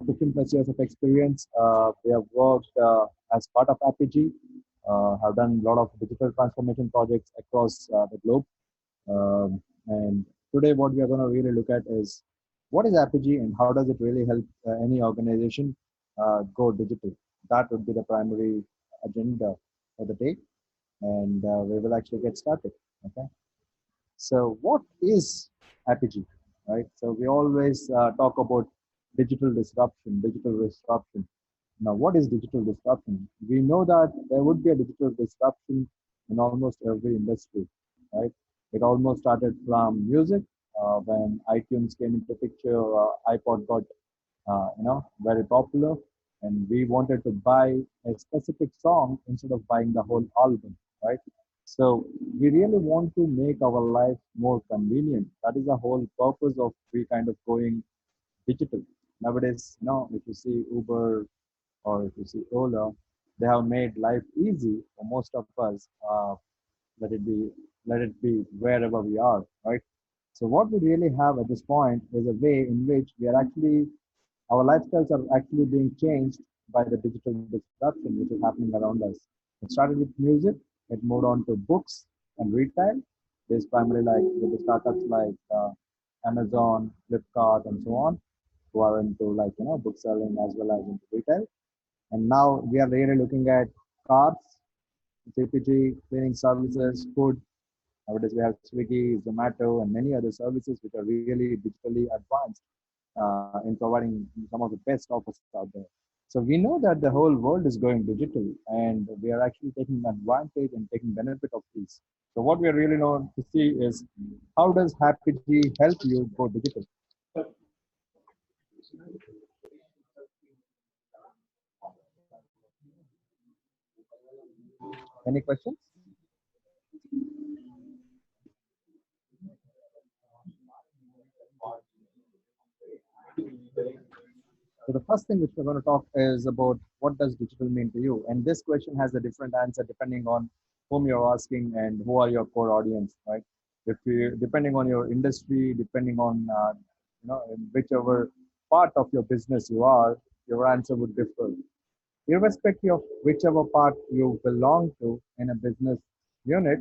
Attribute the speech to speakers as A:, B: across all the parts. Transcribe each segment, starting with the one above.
A: 15 plus years of experience. We have worked as part of APIGEE, have done a lot of digital transformation projects across the globe. And today, what we are going to really look at is what is APIGEE and how does it really help any organization go digital. That would be the primary agenda for the day, and we will actually get started. Okay. So, what is APIGEE, right? So, we always talk about digital disruption, digital disruption. Now, what is digital disruption? We know that there would be a digital disruption in almost every industry, right? It almost started from music when iTunes came into picture. iPod got, very popular, and we wanted to buy a specific song instead of buying the whole album, right? So we really want to make our life more convenient. That is the whole purpose of we kind of going digital. Nowadays, if you see Uber or if you see Ola, they have made life easy for most of us. Let it be, let it be wherever we are, right? So what we really have at this point is a way in which we are actually, our lifestyles are actually being changed by the digital disruption which is happening around us. It started with music, it moved on to books and retail. There's primarily like with the startups like Amazon, Flipkart, and so on, who are into like book selling as well as into retail. And now we are really looking at cars, CPG, cleaning services, food. Nowadays we have Swiggy, Zomato, and many other services which are really digitally advanced in providing some of the best offers out there. So we know that the whole world is going digital, and we are actually taking advantage and taking benefit of these. So what we are really want to see is how does APIGEE help you go digital? Any questions? So the first thing which we're going to talk is about what does digital mean to you? And this question has a different answer depending on whom you're asking and who are your core audience, right? If you, depending on your industry, depending on, in whichever part of your business you are, your answer would differ. Irrespective of whichever part you belong to in a business unit,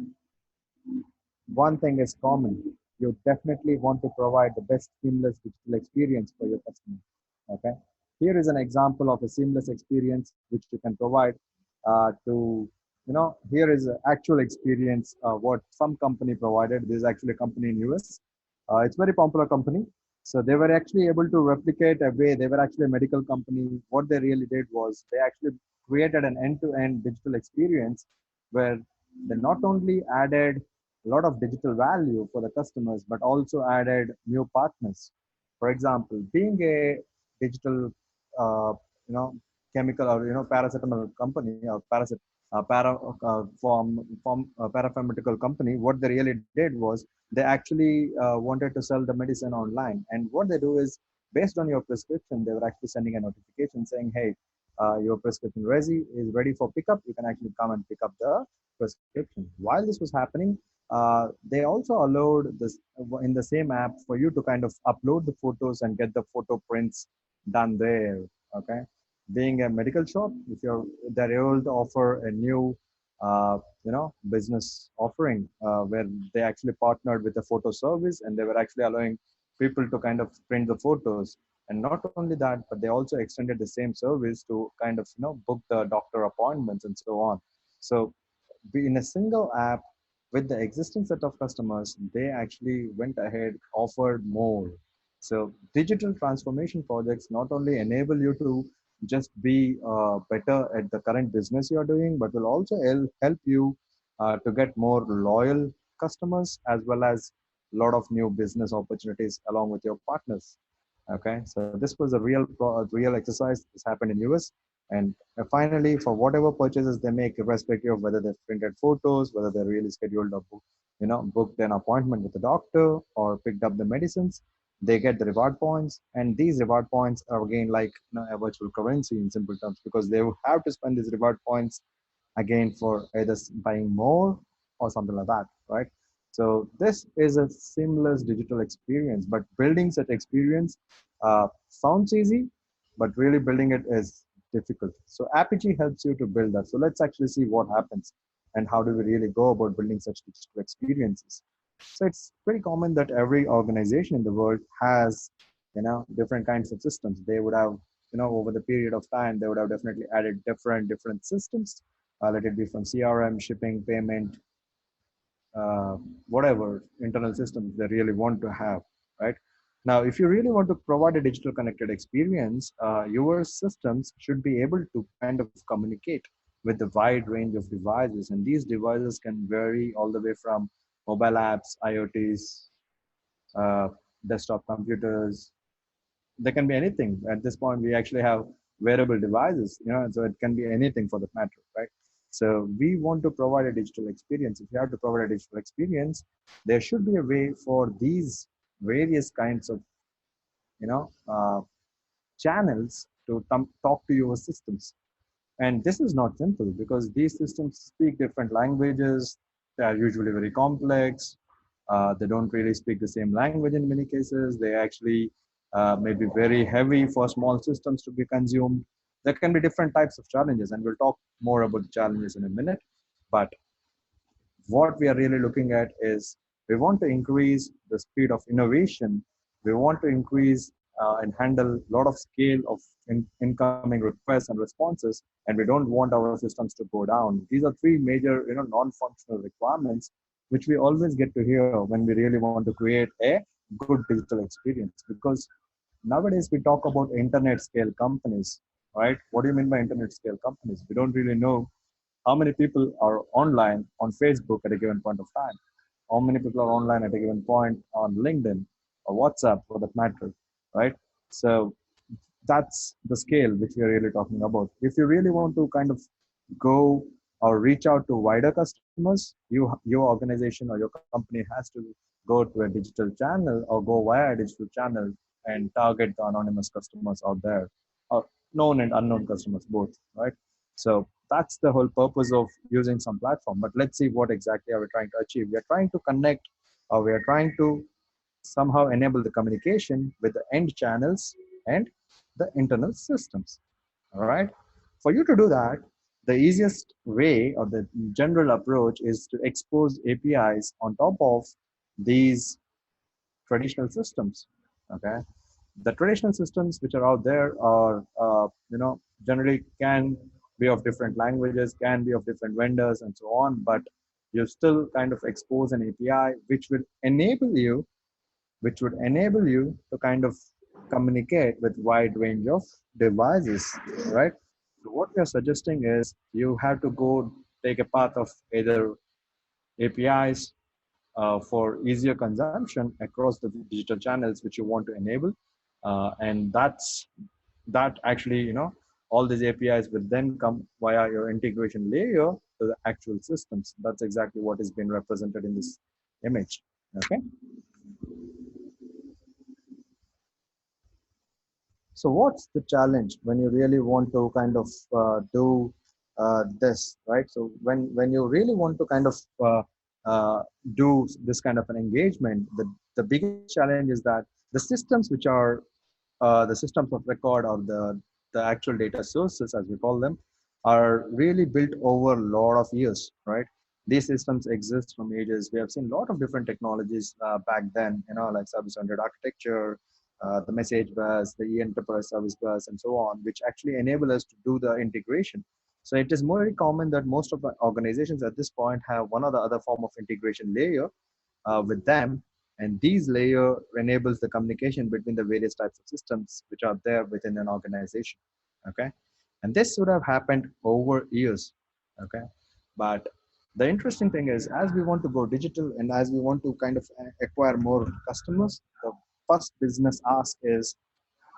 A: one thing is common. You definitely want to provide the best seamless digital experience for your customer. Okay. Here is an example of a seamless experience which you can provide here is an actual experience what some company provided. This is actually a company in US. It's a very popular company. So they were actually able to replicate a way. They were actually a medical company. What they really did was they actually created an end-to-end digital experience where they not only added a lot of digital value for the customers, but also added new partners. For example, being a digital, uh, you know, chemical or paracetamol company or parapharmaceutical company, what they really did was they actually wanted to sell the medicine online. And what they do is, based on your prescription, they were actually sending a notification saying, "Hey, your prescription is ready for pickup. You can actually come and pick up the prescription." While this was happening, they also allowed this in the same app for you to kind of upload the photos and get the photo prints done there. Okay, being a medical shop, if they're able to offer a new business offering where they actually partnered with a photo service, and they were actually allowing people to kind of print the photos. And not only that, but they also extended the same service to kind of book the doctor appointments and so on. So in a single app with the existing set of customers, they actually went ahead, offered more. So digital transformation projects not only enable you to just be better at the current business you're doing, but will also help you to get more loyal customers as well as a lot of new business opportunities along with your partners. Okay, so this was a real exercise. This happened in US. And finally, for whatever purchases they make, irrespective of whether they've printed photos, whether they're really scheduled or booked an appointment with the doctor or picked up the medicines, they get the reward points. And these reward points are again like a virtual currency in simple terms, because they will have to spend these reward points again for either buying more or something like that, right? So this is a seamless digital experience, but building such experience sounds easy, but really building it is difficult. So APIGEE helps you to build that. So let's actually see what happens and how do we really go about building such digital experiences. So it's pretty common that every organization in the world has, different kinds of systems. They would have, over the period of time, they would have definitely added different systems. Let it be from CRM, shipping, payment, uh, whatever internal systems they really want to have, right? Now, if you really want to provide a digital connected experience, your systems should be able to kind of communicate with the wide range of devices. And these devices can vary all the way from mobile apps, IoTs, uh, desktop computers. There can be anything. At this point, we actually have wearable devices, and so it can be anything for that matter, right? So we want to provide a digital experience. If you have to provide a digital experience, there should be a way for these various kinds of, you know, uh, channels to talk to your systems. And this is not simple because these systems speak different languages. They are usually very complex. They don't really speak the same language in many cases. They actually may be very heavy for small systems to be consumed. There can be different types of challenges, and we'll talk more about the challenges in a minute. But what we are really looking at is we want to increase the speed of innovation. We want to increase and handle a lot of scale of incoming requests and responses, and we don't want our systems to go down. These are three major, non-functional requirements, which we always get to hear when we really want to create a good digital experience. Because nowadays we talk about internet scale companies, right? What do you mean by internet scale companies? We don't really know how many people are online on Facebook at a given point of time, how many people are online at a given point on LinkedIn or WhatsApp for that matter, right? So that's the scale which we are really talking about. If you really want to kind of go or reach out to wider customers, your organization or your company has to go to a digital channel or go via a digital channel and target the anonymous customers out there, or known and unknown customers both, right? So that's the whole purpose of using some platform. But let's see what exactly are we trying to achieve. We are trying to connect, or we are trying to somehow enable the communication with the end channels and the internal systems. All right. For you to do that, the easiest way or the general approach is to expose APIs on top of these traditional systems. Okay. The traditional systems which are out there are, generally can be of different languages, can be of different vendors, and so on. But you still kind of expose an API which would enable you to kind of communicate with wide range of devices, right? So what we are suggesting is you have to go take a path of either APIs for easier consumption across the digital channels which you want to enable, and that actually, all these APIs will then come via your integration layer to the actual systems. That's exactly what is being represented in this image. Okay. So what's the challenge when you really want to kind of do this, right? So when you really want to kind of do this kind of an engagement, the biggest challenge is that the systems which are the systems of record, or the actual data sources as we call them, are really built over a lot of years, right? These systems exist from ages. We have seen a lot of different technologies back then, like service-oriented architecture, the message bus, the enterprise service bus, and so on, which actually enable us to do the integration. So it is more common that most of the organizations at this point have one or the other form of integration layer with them, and these layer enables the communication between the various types of systems which are there within an organization. Okay, and this would have happened over years. Okay, but the interesting thing is, as we want to go digital and as we want to kind of acquire more customers, the first business ask is,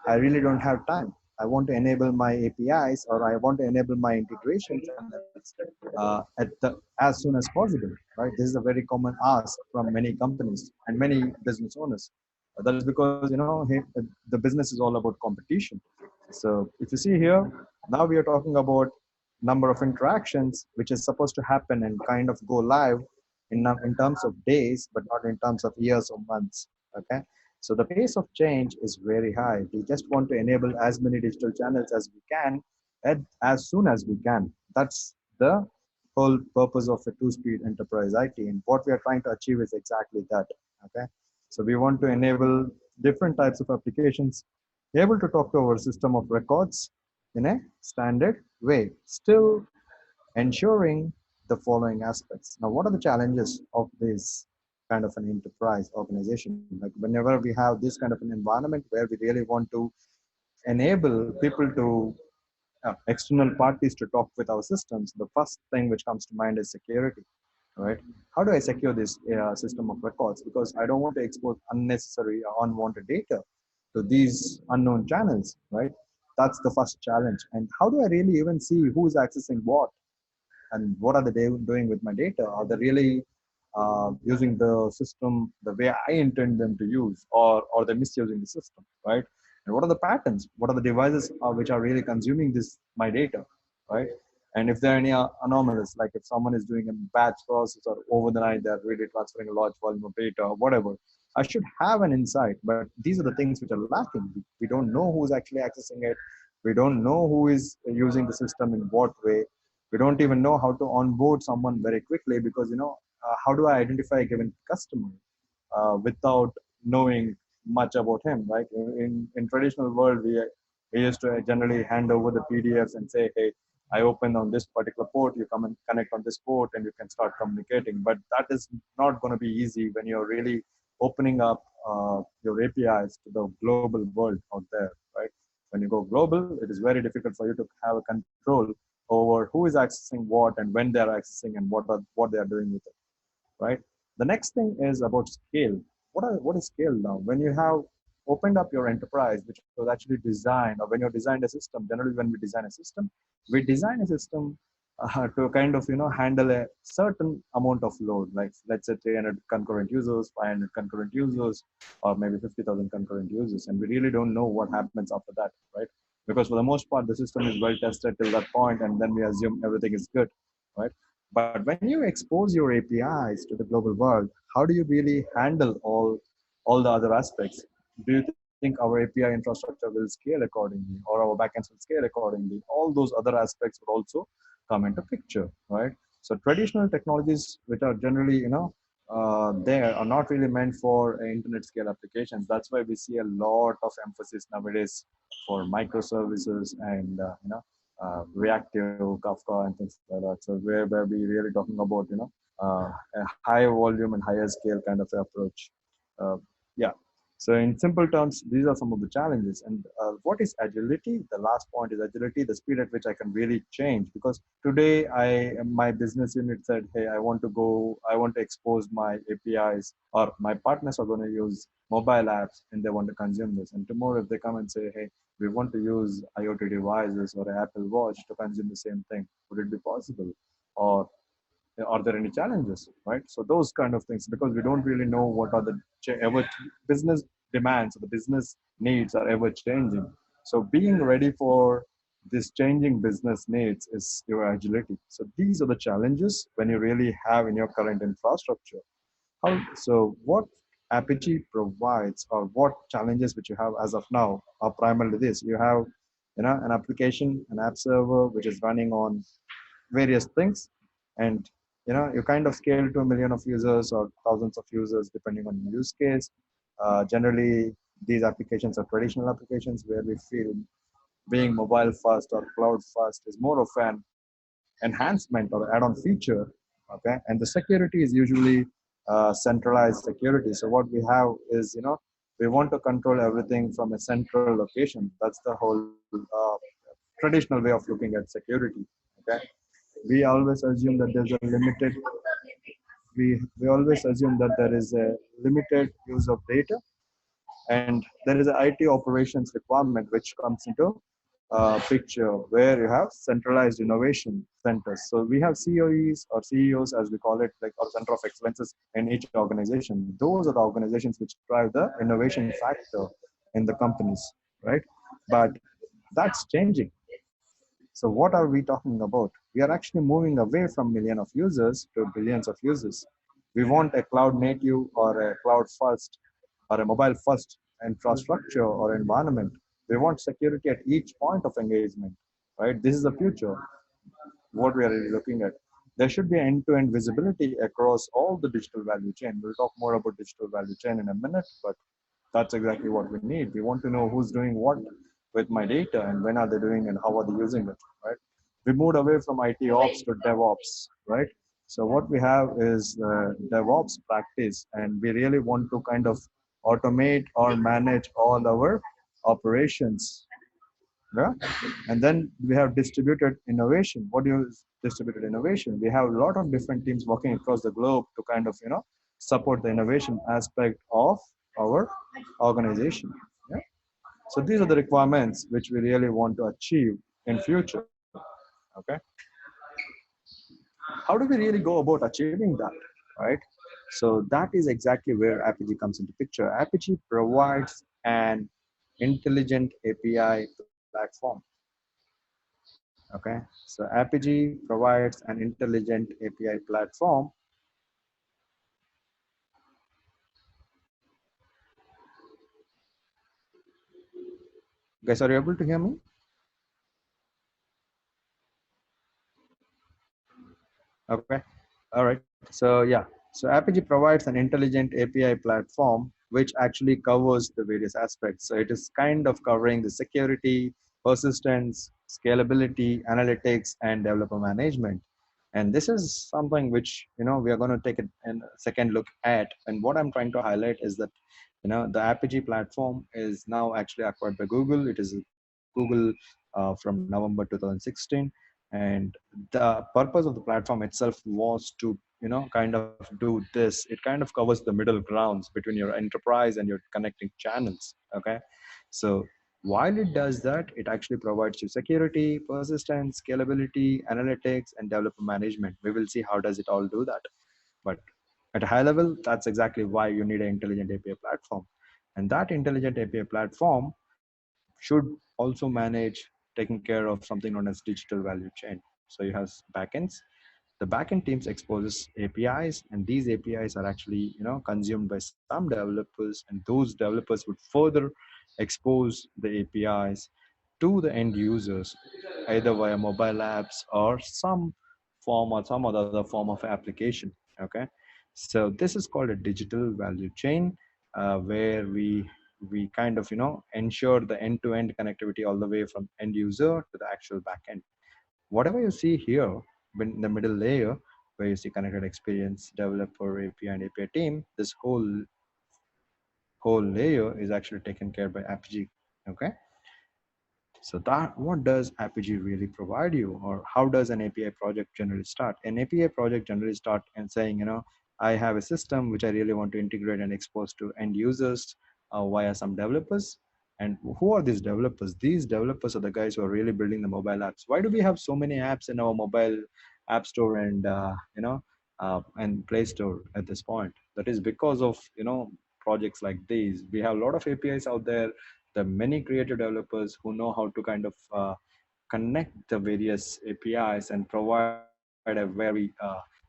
A: I really don't have time. I want to enable my APIs, or I want to enable my integration channels as soon as possible. Right? This is a very common ask from many companies and many business owners. That is because the business is all about competition. So if you see here, now we are talking about number of interactions which is supposed to happen and kind of go live in terms of days, but not in terms of years or months. Okay, So the pace of change is very high. We just want to enable as many digital channels as we can as soon as we can. That's the whole purpose of a two-speed enterprise IT. And what we are trying to achieve is exactly that. Okay. So we want to enable different types of applications able to talk to our system of records in a standard way, still ensuring the following aspects. Now, what are the challenges of this kind of an enterprise organization? Like whenever we have this kind of an environment where we really want to enable people to external parties to talk with our systems, the first thing which comes to mind is security, right? How do I secure this system of records? Because I don't want to expose unnecessary or unwanted data to these unknown channels, right? That's the first challenge. And how do I really even see who is accessing what? And what are they doing with my data? Are they really using the system the way I intend them to use, or they're misusing the system, right? And what are the patterns? What are the devices which are really consuming this my data, right? And if there are any anomalies, like if someone is doing a batch process or over the night they're really transferring a large volume of data or whatever, I should have an insight. But these are the things which are lacking. We don't know who's actually accessing it. We don't know who is using the system in what way. We don't even know how to onboard someone very quickly, because how do I identify a given customer without knowing much about him, right? In traditional world, we used to generally hand over the PDFs and say, hey, I open on this particular port, you come and connect on this port and you can start communicating. But that is not going to be easy when you're really opening up your APIs to the global world out there, right? When you go global, it is very difficult for you to have a control over who is accessing what and when they are accessing and what they are doing with it, right? The next thing is about scale. What is scale now? When you have opened up your enterprise, which was actually designed, or when you designed a system, generally when we design a system, we design a system to kind of handle a certain amount of load, like let's say 300 concurrent users, 500 concurrent users, or maybe 50,000 concurrent users, and we really don't know what happens after that, right? Because for the most part, the system is well tested till that point, and then we assume everything is good, right? But when you expose your APIs to the global world, how do you really handle all the other aspects? Do you think our API infrastructure will scale accordingly, or our backends will scale accordingly? All those other aspects would also come into picture, right? So traditional technologies, which are generally there, are not really meant for internet scale applications. That's why we see a lot of emphasis nowadays for microservices and reactive Kafka and things like that. So where we really talking about a high volume and higher scale kind of approach. Yeah. So in simple terms, these are some of the challenges. And what is agility? The last point is agility, the speed at which I can really change. Because today, my business unit said, hey, I want to expose my APIs, or my partners are going to use mobile apps and they want to consume this. And tomorrow, if they come and say, hey, we want to use IoT devices or an Apple Watch to consume the same thing, would it be possible? Or are there any challenges, right? So those kind of things, because we don't really know what are the ever business demands or the business needs are ever changing. So being ready for this changing business needs is your agility. So these are the challenges when you really have in your current infrastructure. So what APIGEE provides, or what challenges which you have as of now, are primarily this: you have an application, an app server which is running on various things, and you kind of scale to a million of users or thousands of users depending on the use case. Generally, these applications are traditional applications where we feel being mobile first or cloud first is more of an enhancement or add-on feature. Okay, and the security is usually centralized security. So what we have is we want to control everything from a central location. That's the whole traditional way of looking at security. Okay, we always assume that there's a limited we always assume that there is a limited use of data, and there is an IT operations requirement which comes into picture, where you have centralized innovation centers. So we have COEs or CEOs, as we call it, like, or center of excellences in each organization. Those are the organizations which drive the innovation factor in the companies, right? But that's changing. So what are we talking about? We are actually moving away from millions of users to billions of users. We want a cloud native or a cloud first or a mobile first infrastructure or environment. We want security at each point of engagement, right? This is the future, what we are really looking at. There should be end-to-end visibility across all the digital value chain. We'll talk more about digital value chain in a minute, but that's exactly what we need. We want to know who's doing what with my data and when are they doing and how are they using it, right? We moved away from IT ops to DevOps, right? So what we have is DevOps practice, and we really want to kind of automate or manage all our operations. Yeah. And then we have distributed innovation. What is distributed innovation? We have a lot of different teams working across the globe to kind of, support the innovation aspect of our organization. Yeah. So these are the requirements which we really want to achieve in future. Okay. How do we really go about achieving that? Right. So that is exactly where APIGEE comes into picture. APIGEE provides an intelligent API platform. Okay, so APIGEE provides an intelligent API platform. Guys, are you able to hear me? Okay, all right. So yeah, so APIGEE provides an intelligent API platform which actually covers the various aspects. So it is kind of covering the security, persistence, scalability, analytics, and developer management. And this is something which we are going to take a second look at. And what I'm trying to highlight is that the APIGEE platform is now actually acquired by Google. It is Google from November 2016, and the purpose of the platform itself was to kind of do this. It kind of covers the middle grounds between your enterprise and your connecting channels. Okay, so while it does that, it actually provides you security, persistence, scalability, analytics, and developer management. We will see how does it all do that. But at a high level, that's exactly why you need an intelligent API platform. And that intelligent API platform should also manage taking care of something known as digital value chain. So you have backends. The backend teams exposes APIs, and these APIs are actually consumed by some developers, and those developers would further expose the APIs to the end users, either via mobile apps or some form or some other form of application. Okay, so this is called a digital value chain, where we kind of ensure the end-to-end connectivity all the way from end user to the actual backend. Whatever you see here in the middle layer, where you see connected experience, developer, API, and API team, this whole layer is actually taken care by APIGEE. Okay, so that what does APIGEE really provide you, or how does an API project generally start? An API project generally start and saying, I have a system which I really want to integrate and expose to end users via some developers. And who are these developers? These developers are the guys who are really building the mobile apps. Why do we have so many apps in our mobile app store and and Play Store at this point? That is because of projects like these. We have a lot of APIs out there. There are many creative developers who know how to kind of connect the various APIs and provide a very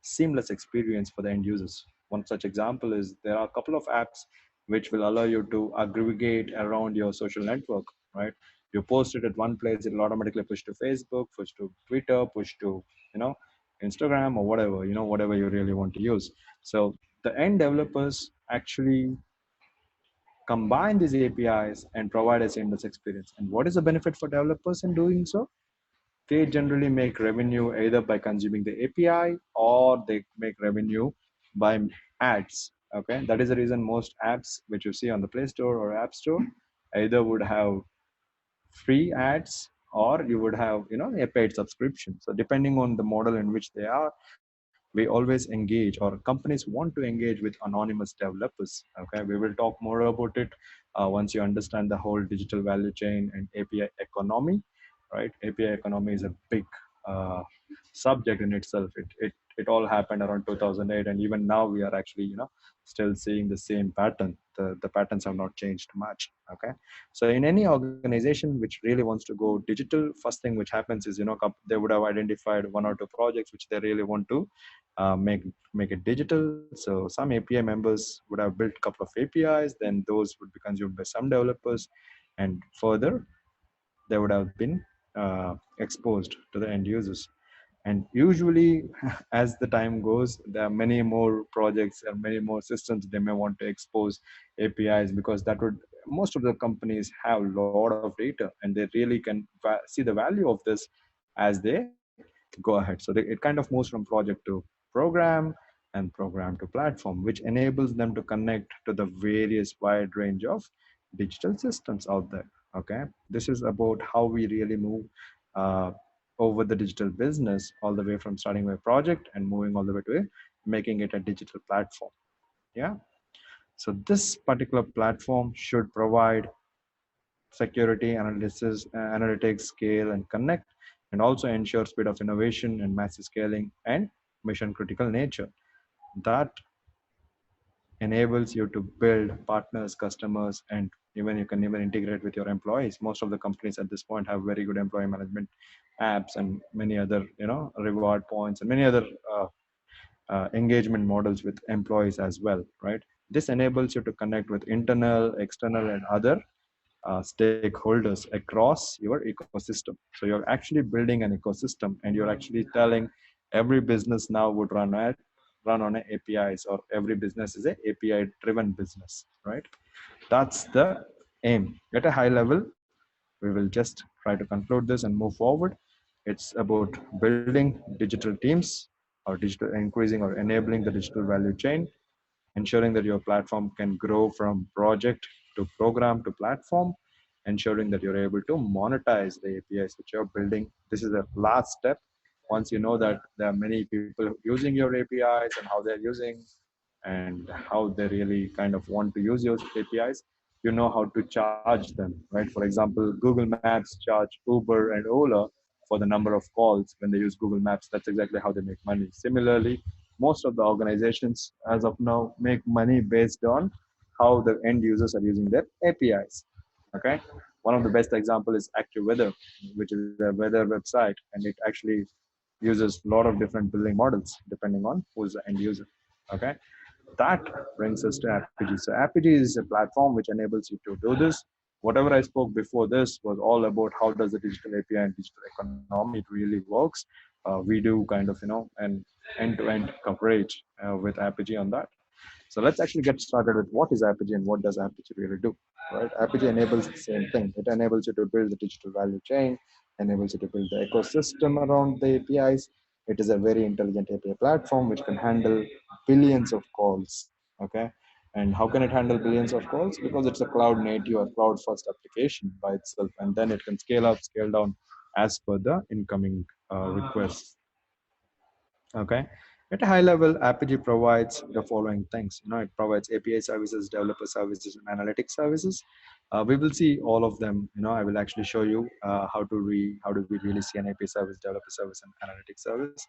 A: seamless experience for the end users. One such example is there are a couple of apps which will allow you to aggregate around your social network, right? You post it at one place, it'll automatically push to Facebook, push to Twitter, push to you know Instagram, or whatever whatever you really want to use. So the end developers actually combine these APIs and provide a seamless experience. And what is the benefit for developers in doing so? They generally make revenue either by consuming the API, or they make revenue by ads. Okay, that is the reason most apps which you see on the Play Store or App Store either would have free ads, or you would have a paid subscription. So depending on the model in which they are, we always engage, or companies want to engage with anonymous developers. Okay, we will talk more about it once you understand the whole digital value chain and API economy. Right, API economy is a big uh, subject in itself. It all happened around 2008, and even now we are actually still seeing the same pattern. The patterns have not changed much. Okay, so in any organization which really wants to go digital, first thing which happens is they would have identified one or two projects which they really want to make it digital. So some API members would have built a couple of APIs, then those would be consumed by some developers, and further they would have been exposed to the end users. And usually, as the time goes, there are many more projects and many more systems they may want to expose APIs, because that would, most of the companies have a lot of data and they really can see the value of this as they go ahead. So it kind of moves from project to program and program to platform, which enables them to connect to the various wide range of digital systems out there. Okay, this is about how we really move uh, over the digital business, all the way from starting with a project and moving all the way to making it a digital platform. Yeah. So this particular platform should provide security, analysis, analytics, scale, and connect, and also ensure speed of innovation and massive scaling and mission critical nature. That enables you to build partners, customers, and even you can even integrate with your employees. Most of the companies at this point have very good employee management apps and many other reward points and many other engagement models with employees as well, right? This enables you to connect with internal, external, and other stakeholders across your ecosystem. So you're actually building an ecosystem, and you're actually telling every business now would run on a APIs, or every business is a API driven business, right? That's the aim. At a high level, we will just try to conclude this and move forward. It's about building digital teams, or digital increasing or enabling the digital value chain, ensuring that your platform can grow from project to program to platform, ensuring that you're able to monetize the APIs which you're building. This is the last step. Once you know that there are many people using your APIs and how they're using and how they really kind of want to use your APIs, you know how to charge them, right? For example, Google Maps charge Uber and Ola for the number of calls when they use Google Maps. That's exactly how they make money. Similarly, most of the organizations as of now make money based on how the end users are using their APIs. Okay. One of the best example is AccuWeather, which is a weather website, and it actually uses a lot of different billing models depending on who's the end user. Okay, that brings us to APIGEE. So APIGEE is a platform which enables you to do this. Whatever I spoke before this was all about how does the digital API and digital economy it really works. We do kind of an end-to-end coverage with APIGEE on that. So let's actually get started with what is APIGEE and what does APIGEE really do. Right? APIGEE enables the same thing. It enables you to build the digital value chain, enables you to build the ecosystem around the APIs. It is a very intelligent API platform which can handle billions of calls. Okay. And how can it handle billions of calls? Because it's a cloud native or cloud first application by itself. And then it can scale up, scale down as per the incoming requests. Okay. At a high level, APIGEE provides the following things. It provides API services, developer services, and analytics services. We will see all of them. I will actually show you how do we really see an API service, developer service, and analytics service.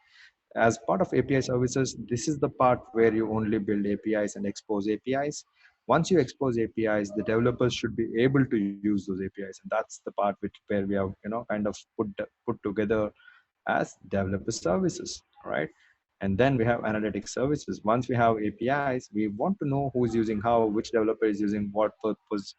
A: As part of API services, this is the part where you only build APIs and expose APIs. Once you expose APIs, the developers should be able to use those APIs, and that's the part where we have kind of put together as developer services, right? And then we have analytics services. Once we have APIs, we want to know who's using how, which developer is using what purpose,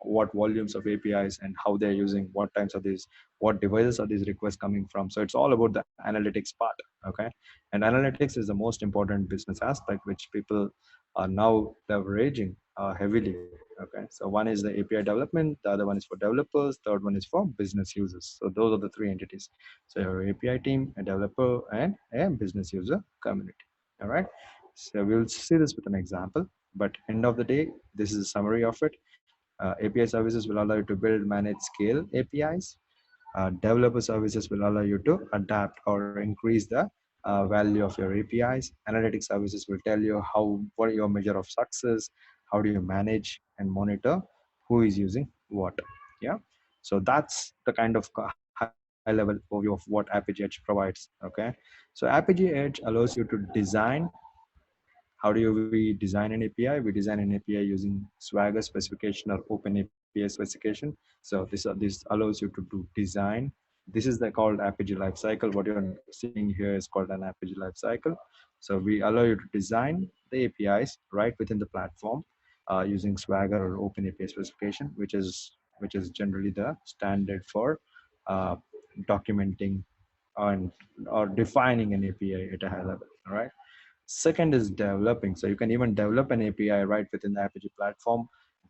A: what volumes of APIs, and how they're using, what times are these, what devices are these requests coming from. So it's all about the analytics part, okay? And analytics is the most important business aspect which people are now leveraging heavily, okay? So one is the API development, the other one is for developers, third one is for business users. So those are the three entities. So your API team, a developer, and a business user community. All right. So we'll see this with an example. But end of the day, this is a summary of it. API services will allow you to build, manage, scale APIs. Developer services will allow you to adapt or increase the value of your APIs. Analytics services will tell you what your measure of success, how do you manage and monitor who is using what. Yeah. So that's the kind of high level level overview of what APIGEE Edge provides. Okay, so APIGEE Edge allows you to design. How do we design an API? We design an API using Swagger specification or Open API specification. So this allows you to do design. This is the called APIGEE lifecycle. What you're seeing here is called an APIGEE lifecycle. So we allow you to design the APIs right within the platform using Swagger or Open API specification, which is generally the standard for uh, documenting and or defining an API at a high level. All right. Second is developing. So you can even develop an API right within the APIGEE platform.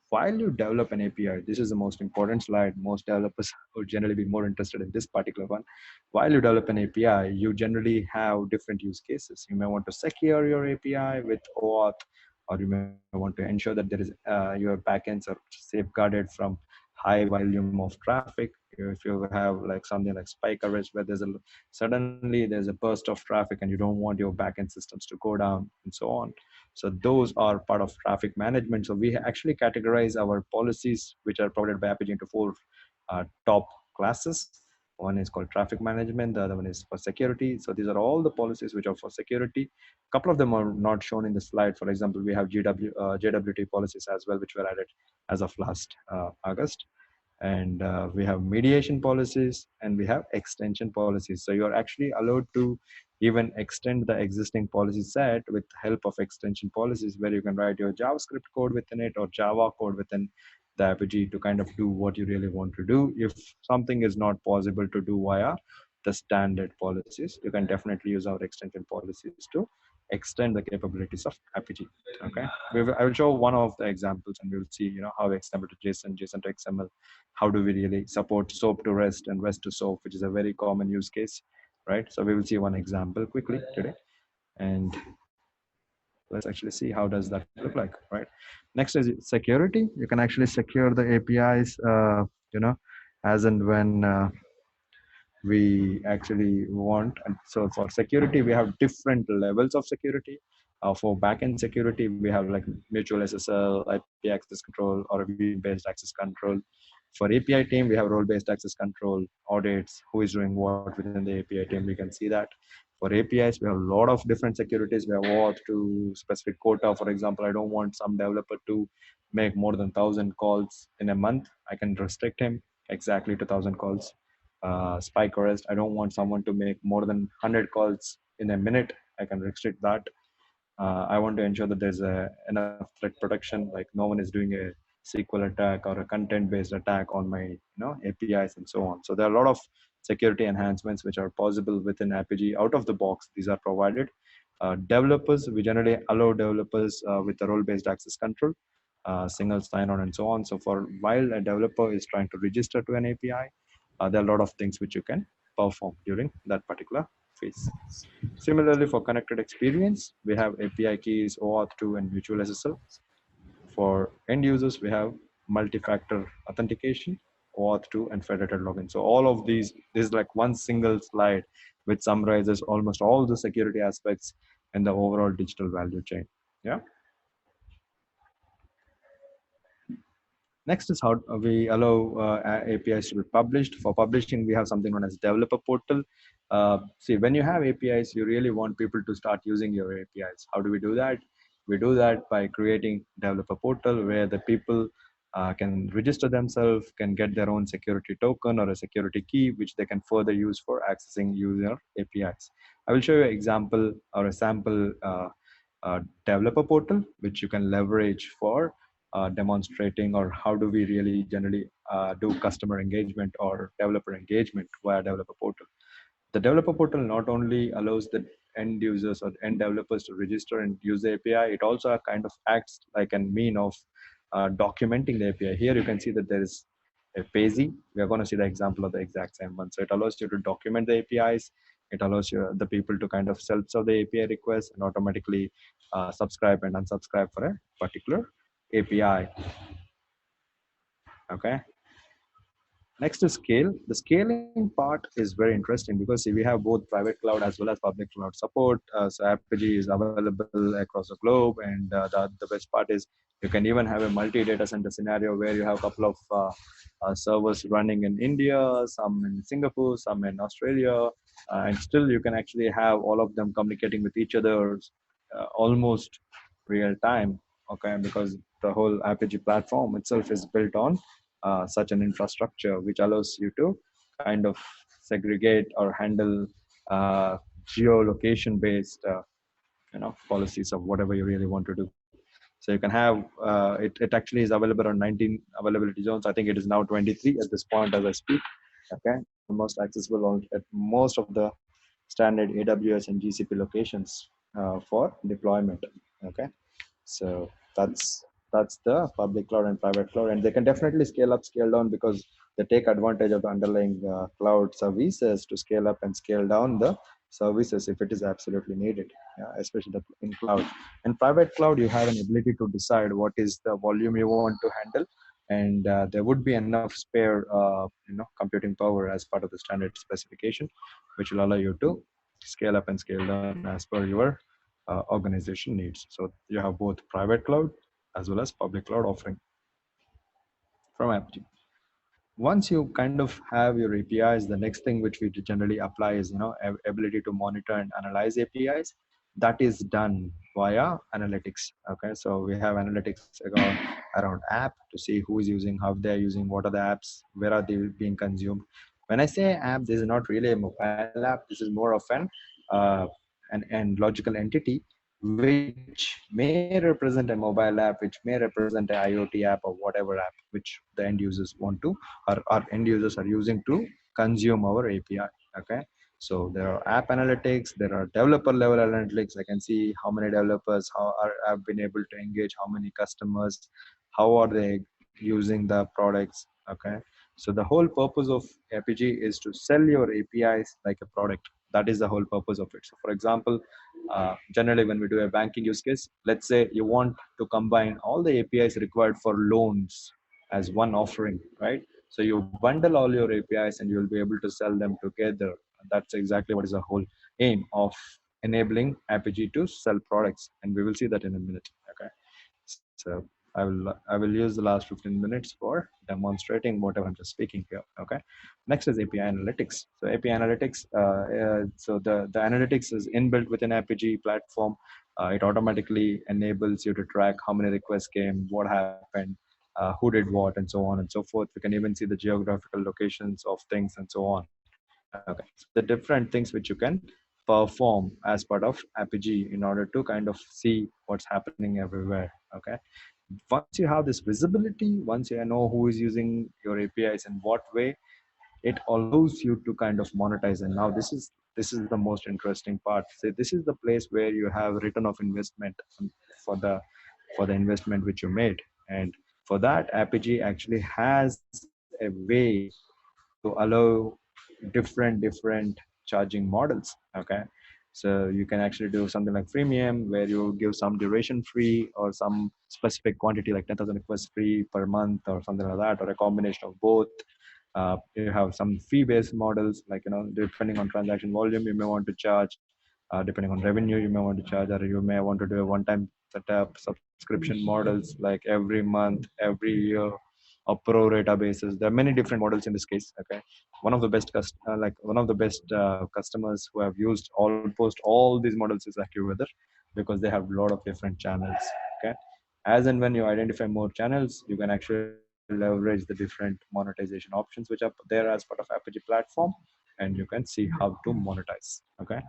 A: While you develop an API, this is the most important slide. Most developers would generally be more interested in this particular one. While you develop an API, you generally have different use cases. You may want to secure your API with OAuth, or you may want to ensure that there is your backends are safeguarded from high volume of traffic. If you have like something like spike arrest, where suddenly there's a burst of traffic and you don't want your backend systems to go down and so on. So those are part of traffic management. So we actually categorize our policies, which are provided by APIGEE, into four top classes. One is called traffic management, the other one is for security. So these are all the policies which are for security. A couple of them are not shown in the slide. For example, we have JWT policies as well, which were added as of last August. And we have mediation policies, and we have extension policies. So you're actually allowed to even extend the existing policy set with help of extension policies, where you can write your JavaScript code within it or Java code within the APIGEE to kind of do what you really want to do. If something is not possible to do via the standard policies, you can definitely use our extension policies to extend the capabilities of APIGEE. Okay, I will show one of the examples, and we'll see how we extend to JSON, JSON to XML. How do we really support SOAP to REST and REST to SOAP, which is a very common use case, right? So we will see one example quickly today, and let's actually see how does that look like, right? Next is security. You can actually secure the APIs, as and when we actually want. And so for security, we have different levels of security. For backend security, we have like mutual SSL, IP access control, or view-based access control. For API team, we have role-based access control, audits, who is doing what within the API team. We can see that. For APIs, we have a lot of different securities. We have OAuth to specific quota. For example, I don't want some developer to make more than 1,000 calls in a month. I can restrict him exactly to 1,000 calls. Spike arrest, I don't want someone to make more than 100 calls in a minute. I can restrict that. I want to ensure that there's enough threat protection, like no one is doing a SQL attack or a content-based attack on my APIs and so on. So there are a lot of security enhancements which are possible within APIGEE out of the box. These are provided. Developers, we generally allow developers with the role-based access control, single sign-on and so on. So for while a developer is trying to register to an API, there are a lot of things which you can perform during that particular phase. Similarly, for connected experience, we have API keys, OAuth 2, and mutual SSL. For end users, we have multi-factor authentication, OAuth 2, and federated login. So all of these, this is like one single slide which summarizes almost all the security aspects in the overall digital value chain. Yeah. Next is how we allow APIs to be published. For publishing, we have something known as developer portal. See, when you have APIs, you really want people to start using your APIs. How do we do that? We do that by creating developer portal where the people can register themselves, can get their own security token or a security key, which they can further use for accessing user APIs. I will show you an example or a sample developer portal, which you can leverage for demonstrating, or how do we really generally do customer engagement or developer engagement via developer portal. The developer portal not only allows the end users or end developers to register and use the API, it also kind of acts like a mean of documenting the API. Here you can see that there is a PASY. We are going to see the example of the exact same one. So it allows you to document the APIs. It allows the people to kind of self-serve the API request and automatically subscribe and unsubscribe for a particular API. Okay. Next is scale. The scaling part is very interesting because see, we have both private cloud as well as public cloud support. So APIGEE is available across the globe, and the best part is you can even have a multi-data center scenario where you have a couple of servers running in India, some in Singapore, some in Australia, and still you can actually have all of them communicating with each other almost real time. Okay, because the whole APIGEE platform itself is built on such an infrastructure which allows you to kind of segregate or handle geolocation based policies of whatever you really want to do. So you can have it actually is available on 19 availability zones. I think it is now 23 at this point as I speak. Okay, almost accessible at most of the standard AWS and GCP locations for deployment. Okay, so that's the public cloud and private cloud, and they can definitely scale up, scale down because they take advantage of the underlying cloud services to scale up and scale down the services if it is absolutely needed, especially in cloud. In private cloud, you have an ability to decide what is the volume you want to handle, and there would be enough spare, computing power as part of the standard specification, which will allow you to scale up and scale down as per your organization needs. So you have both private cloud as well as public cloud offering from AppG. Once you kind of have your APIs, the next thing which we generally apply is ability to monitor and analyze APIs. That is done via analytics. Okay, so we have analytics around app to see who is using, how they're using, what are the apps, where are they being consumed. When I say app, this is not really a mobile app. This is more of uh, an logical entity which may represent a mobile app, which may represent an IoT app or whatever app which the end users want to, or our end users are using to consume our API. Okay, so there are app analytics, there are developer level analytics. I can see how many developers have been able to engage, how many customers, how are they using the products. Okay, so the whole purpose of APIGEE is to sell your APIs like a product. That is the whole purpose of it. So for example, generally when we do a banking use case, let's say you want to combine all the APIs required for loans as one offering, right? So you bundle all your APIs and you'll be able to sell them together. That's exactly what is the whole aim of enabling APIGEE to sell products, and we will see that in a minute. Okay, so I will use the last 15 minutes for demonstrating whatever I'm just speaking here. Okay, next is API analytics. So API analytics, so the analytics is inbuilt within APIGEE platform. It automatically enables you to track how many requests came, what happened, who did what, and so on and so forth. We can even see the geographical locations of things and so on. Okay, so the different things which you can perform as part of APIGEE in order to kind of see what's happening everywhere. Okay, once you have this visibility, once you know who is using your APIs in what way, it allows you to kind of monetize. And now this is the most interesting part. So this is the place where you have return of investment for the investment which you made. And for that, APIGEE actually has a way to allow different charging models. Okay, so you can actually do something like freemium where you give some duration free or some specific quantity like 10,000 requests free per month or something like that, or a combination of both. You have some fee-based models, like depending on transaction volume, you may want to charge. Depending on revenue, you may want to charge, or you may want to do a one-time setup subscription models like every month, every year, or pro rata basis. There are many different models in this case. Okay, one of the best customers who have used almost all these models is AccuWeather, because they have a lot of different channels. Okay, as and when you identify more channels, you can actually leverage the different monetization options which are there as part of APIGEE platform, and you can see how to monetize. Okay,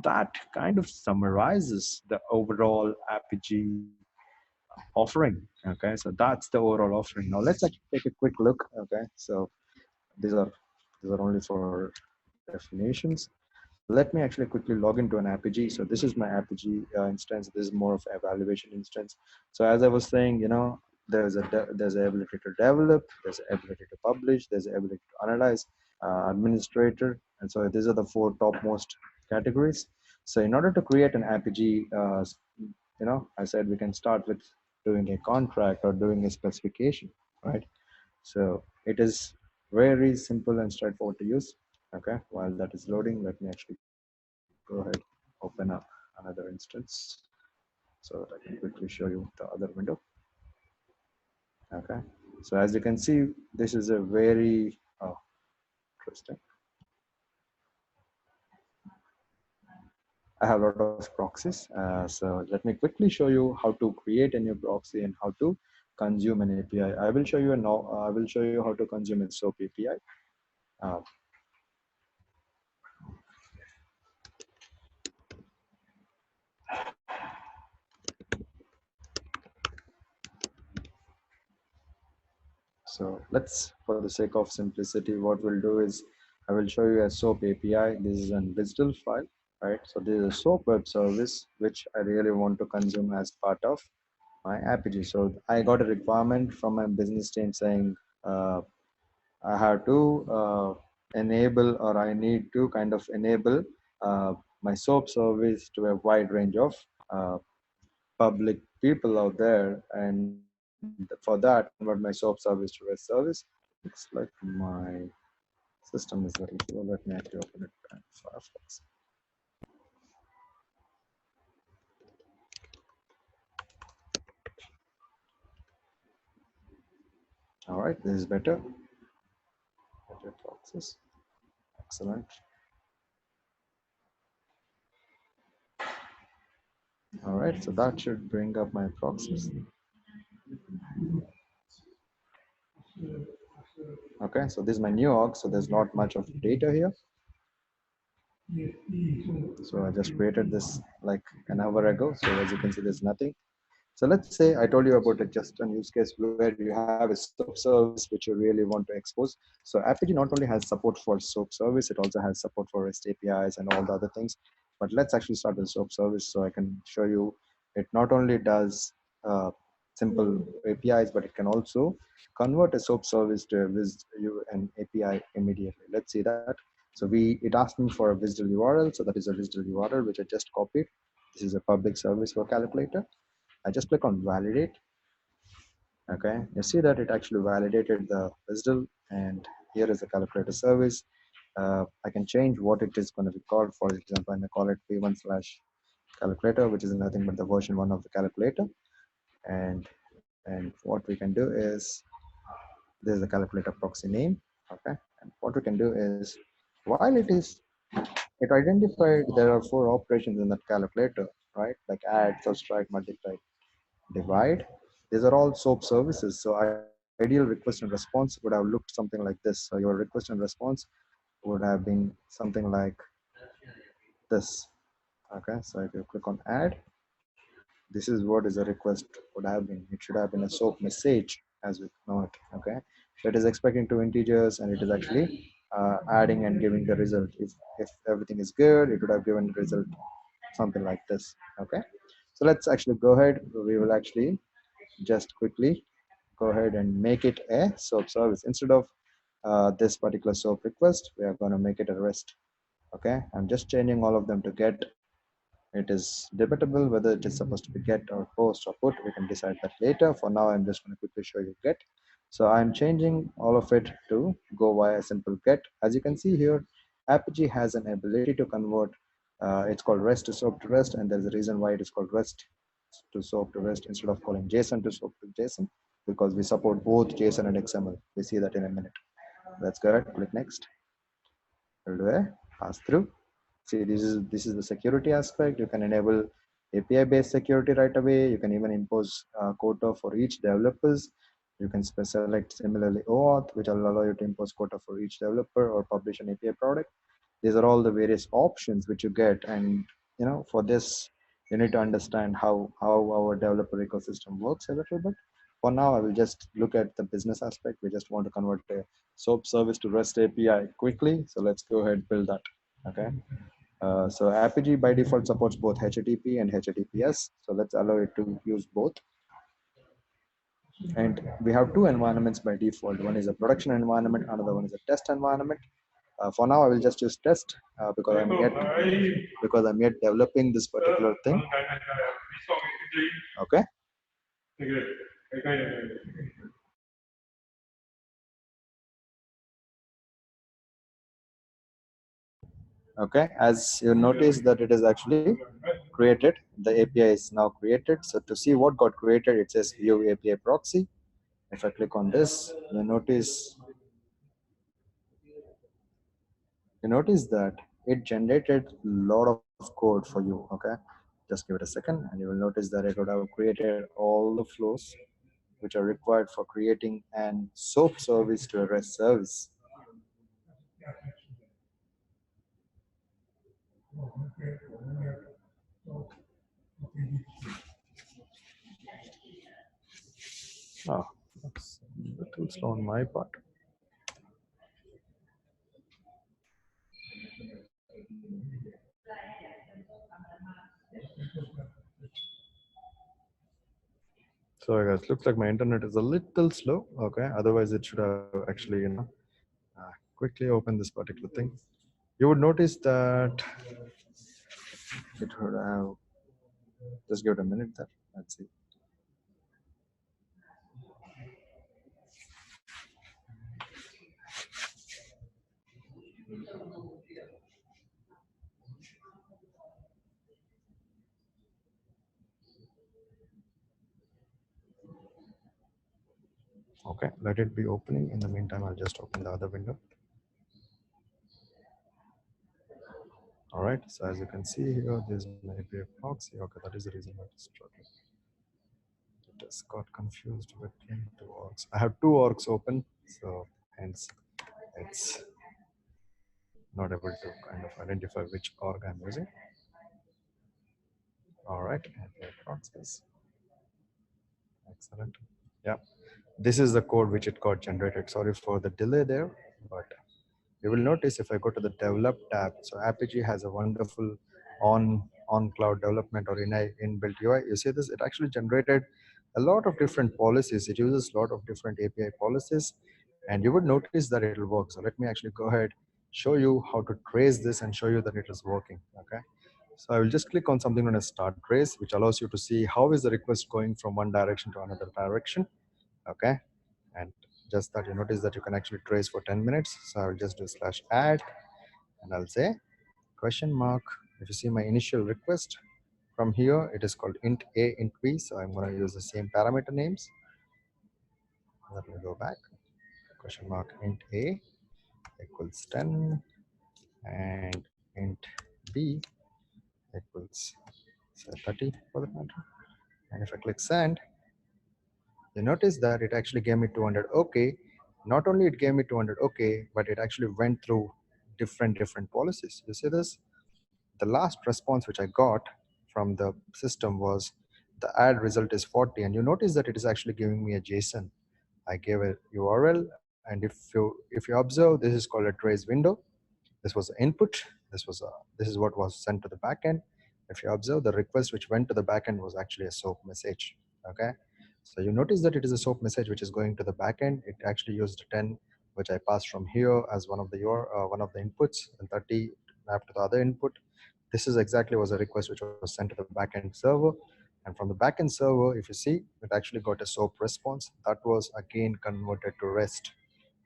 A: that kind of summarizes the overall APIGEE offering. Okay, so that's the overall offering. Now let's actually take a quick look. Okay, so these are only for definitions. Let me actually quickly log into an APIGEE. So this is my APIGEE instance. This is more of evaluation instance. So as I was saying, there's there's the ability to develop, there's the ability to publish, there's the ability to analyze, administrator, and so these are the four topmost categories. So in order to create an APIGEE, I said we can start with doing a contract or doing a specification, right? So it is very simple and straightforward to use. Okay, while that is loading, let me actually go ahead, open up another instance so that I can quickly show you the other window. Okay, so as you can see, this is a very interesting. I have a lot of proxies. So let me quickly show you how to create a new proxy and how to consume an API. I will show you I will show you how to consume a SOAP API. Uh, so let's, for the sake of simplicity, what we'll do is I will show you a SOAP API. This is a digital file, right? So this is a SOAP web service which I really want to consume as part of my APIGEE. So I got a requirement from my business team saying I have to enable, or I need to kind of enable my SOAP service to a wide range of uh, public people out there. And for that, I convert my SOAP service to REST service. Looks like my system is very slow. Let me actually open it in Firefox. All right, this is better. Better proxies. Excellent. All right, so that should bring up my proxies. Okay, so this is my new org, so there's not much of data here. So I just created this like an hour ago. So as you can see, there's nothing. So let's say I told you about just a use case where you have a SOAP service which you really want to expose. So APIGEE not only has support for SOAP service, it also has support for REST APIs and all the other things. But let's actually start with SOAP service so I can show you it not only does simple APIs, but it can also convert a SOAP service to an API immediately. Let's see that. So it asked me for a WSDL URL. So that is a WSDL URL, which I just copied. This is a public service for calculator. I just click on validate. Okay, you see that it actually validated the WSDL, and here is the calculator service. I can change what it is going to be called. For example, I may call it p1/calculator, which is nothing but the version 1 of the calculator. And what we can do is, this is the calculator proxy name. Okay, and what we can do is, while it identified there are 4 operations in that calculator, right? Like add, subtract, multiply, divide. These are all SOAP services. So ideal request and response would have looked something like this. So your request and response would have been something like this. Okay, so if you click on add, this is what is a request would have been. It should have been a SOAP message as we know it. Okay, so it is expecting 2 integers and it is actually adding and giving the result. If everything is good, it would have given result something like this. Okay, so let's actually go ahead. We will actually just quickly go ahead and make it a SOAP service. Instead of this particular SOAP request, we are going to make it a REST. Okay, I'm just changing all of them to get. It is debatable whether it is supposed to be get or post or put. We can decide that later. For now, I'm just going to quickly show you get. So I'm changing all of it to go via simple get. As you can see here, APIGEE has an ability to convert. It's called REST to SOAP to REST, and there's a reason why it is called REST to SOAP to REST instead of calling JSON to SOAP to JSON, because we support both JSON and XML. We see that in a minute. Let's go ahead, click next. We'll do a pass through. See, this is the security aspect. You can enable API-based security right away. You can even impose quota for each developers. You can select similarly OAuth, which will allow you to impose quota for each developer or publish an API product. These are all the various options which you get, and for this you need to understand how our developer ecosystem works a little bit. For now, I will just look at the business aspect. We just want to convert a SOAP service to REST API quickly. So let's go ahead and build that. Okay. So APIGEE by default supports both HTTP and HTTPS. So let's allow it to use both. And we have 2 environments by default. One is a production environment, another one is a test environment. For now, I will just use test because I'm yet developing this particular thing. Okay. Okay, as you notice that it is actually created, the API is now created. So to see what got created, it says view API proxy. If I click on this, you notice that it generated a lot of code for you. Okay, just give it a second and you will notice that it would have created all the flows which are required for creating an SOAP service to a REST service. Oh, that's a little slow on my part. Sorry guys, looks like my internet is a little slow. Okay, otherwise it should have actually, uh, quickly open this particular thing. You would notice that it would have, just give it a minute there. Let's see. Okay, let it be opening. In the meantime, I'll just open the other window. All right, so as you can see here, there's my API proxy. Okay, that is the reason why it's struggling. It just got confused between two orgs. I have two orgs open, so hence it's not able to kind of identify which org I'm using. All right, API proxies. Excellent. Yeah, this is the code which it got generated. Sorry for the delay there, but you will notice if I go to the develop tab, so APIGEE has a wonderful on cloud development or inbuilt UI. You see this, it actually generated a lot of different policies. It uses a lot of different API policies, and you would notice that it will work. So let me actually go ahead, show you how to trace this and show you that it is working. Okay. So I will just click on something known as start trace, which allows you to see how is the request going from one direction to another direction. Okay. And just that you notice that you can actually trace for 10 minutes. So I'll just do /add and I'll say question mark. If you see my initial request from here, it is called int a, int b. So I'm going to use the same parameter names. Let me go back. Question mark int a equals 10 and int b equals say 30 for that matter. And if I click send, you notice that it actually gave me 200 okay. Not only it gave me 200 okay, but it actually went through different policies. You see this? The last response which I got from the system was the add result is 40, and you notice that it is actually giving me a JSON. I gave a URL, and if you observe, this is called a trace window. This was the input. This is what was sent to the backend. If you observe, the request which went to the backend was actually a SOAP message. Okay, so you notice that it is a SOAP message which is going to the backend. It actually used 10, which I passed from here as one of the inputs, and 30 mapped to the other input. This is exactly was a request which was sent to the backend server. And from the backend server, if you see, it actually got a SOAP response that was again converted to REST.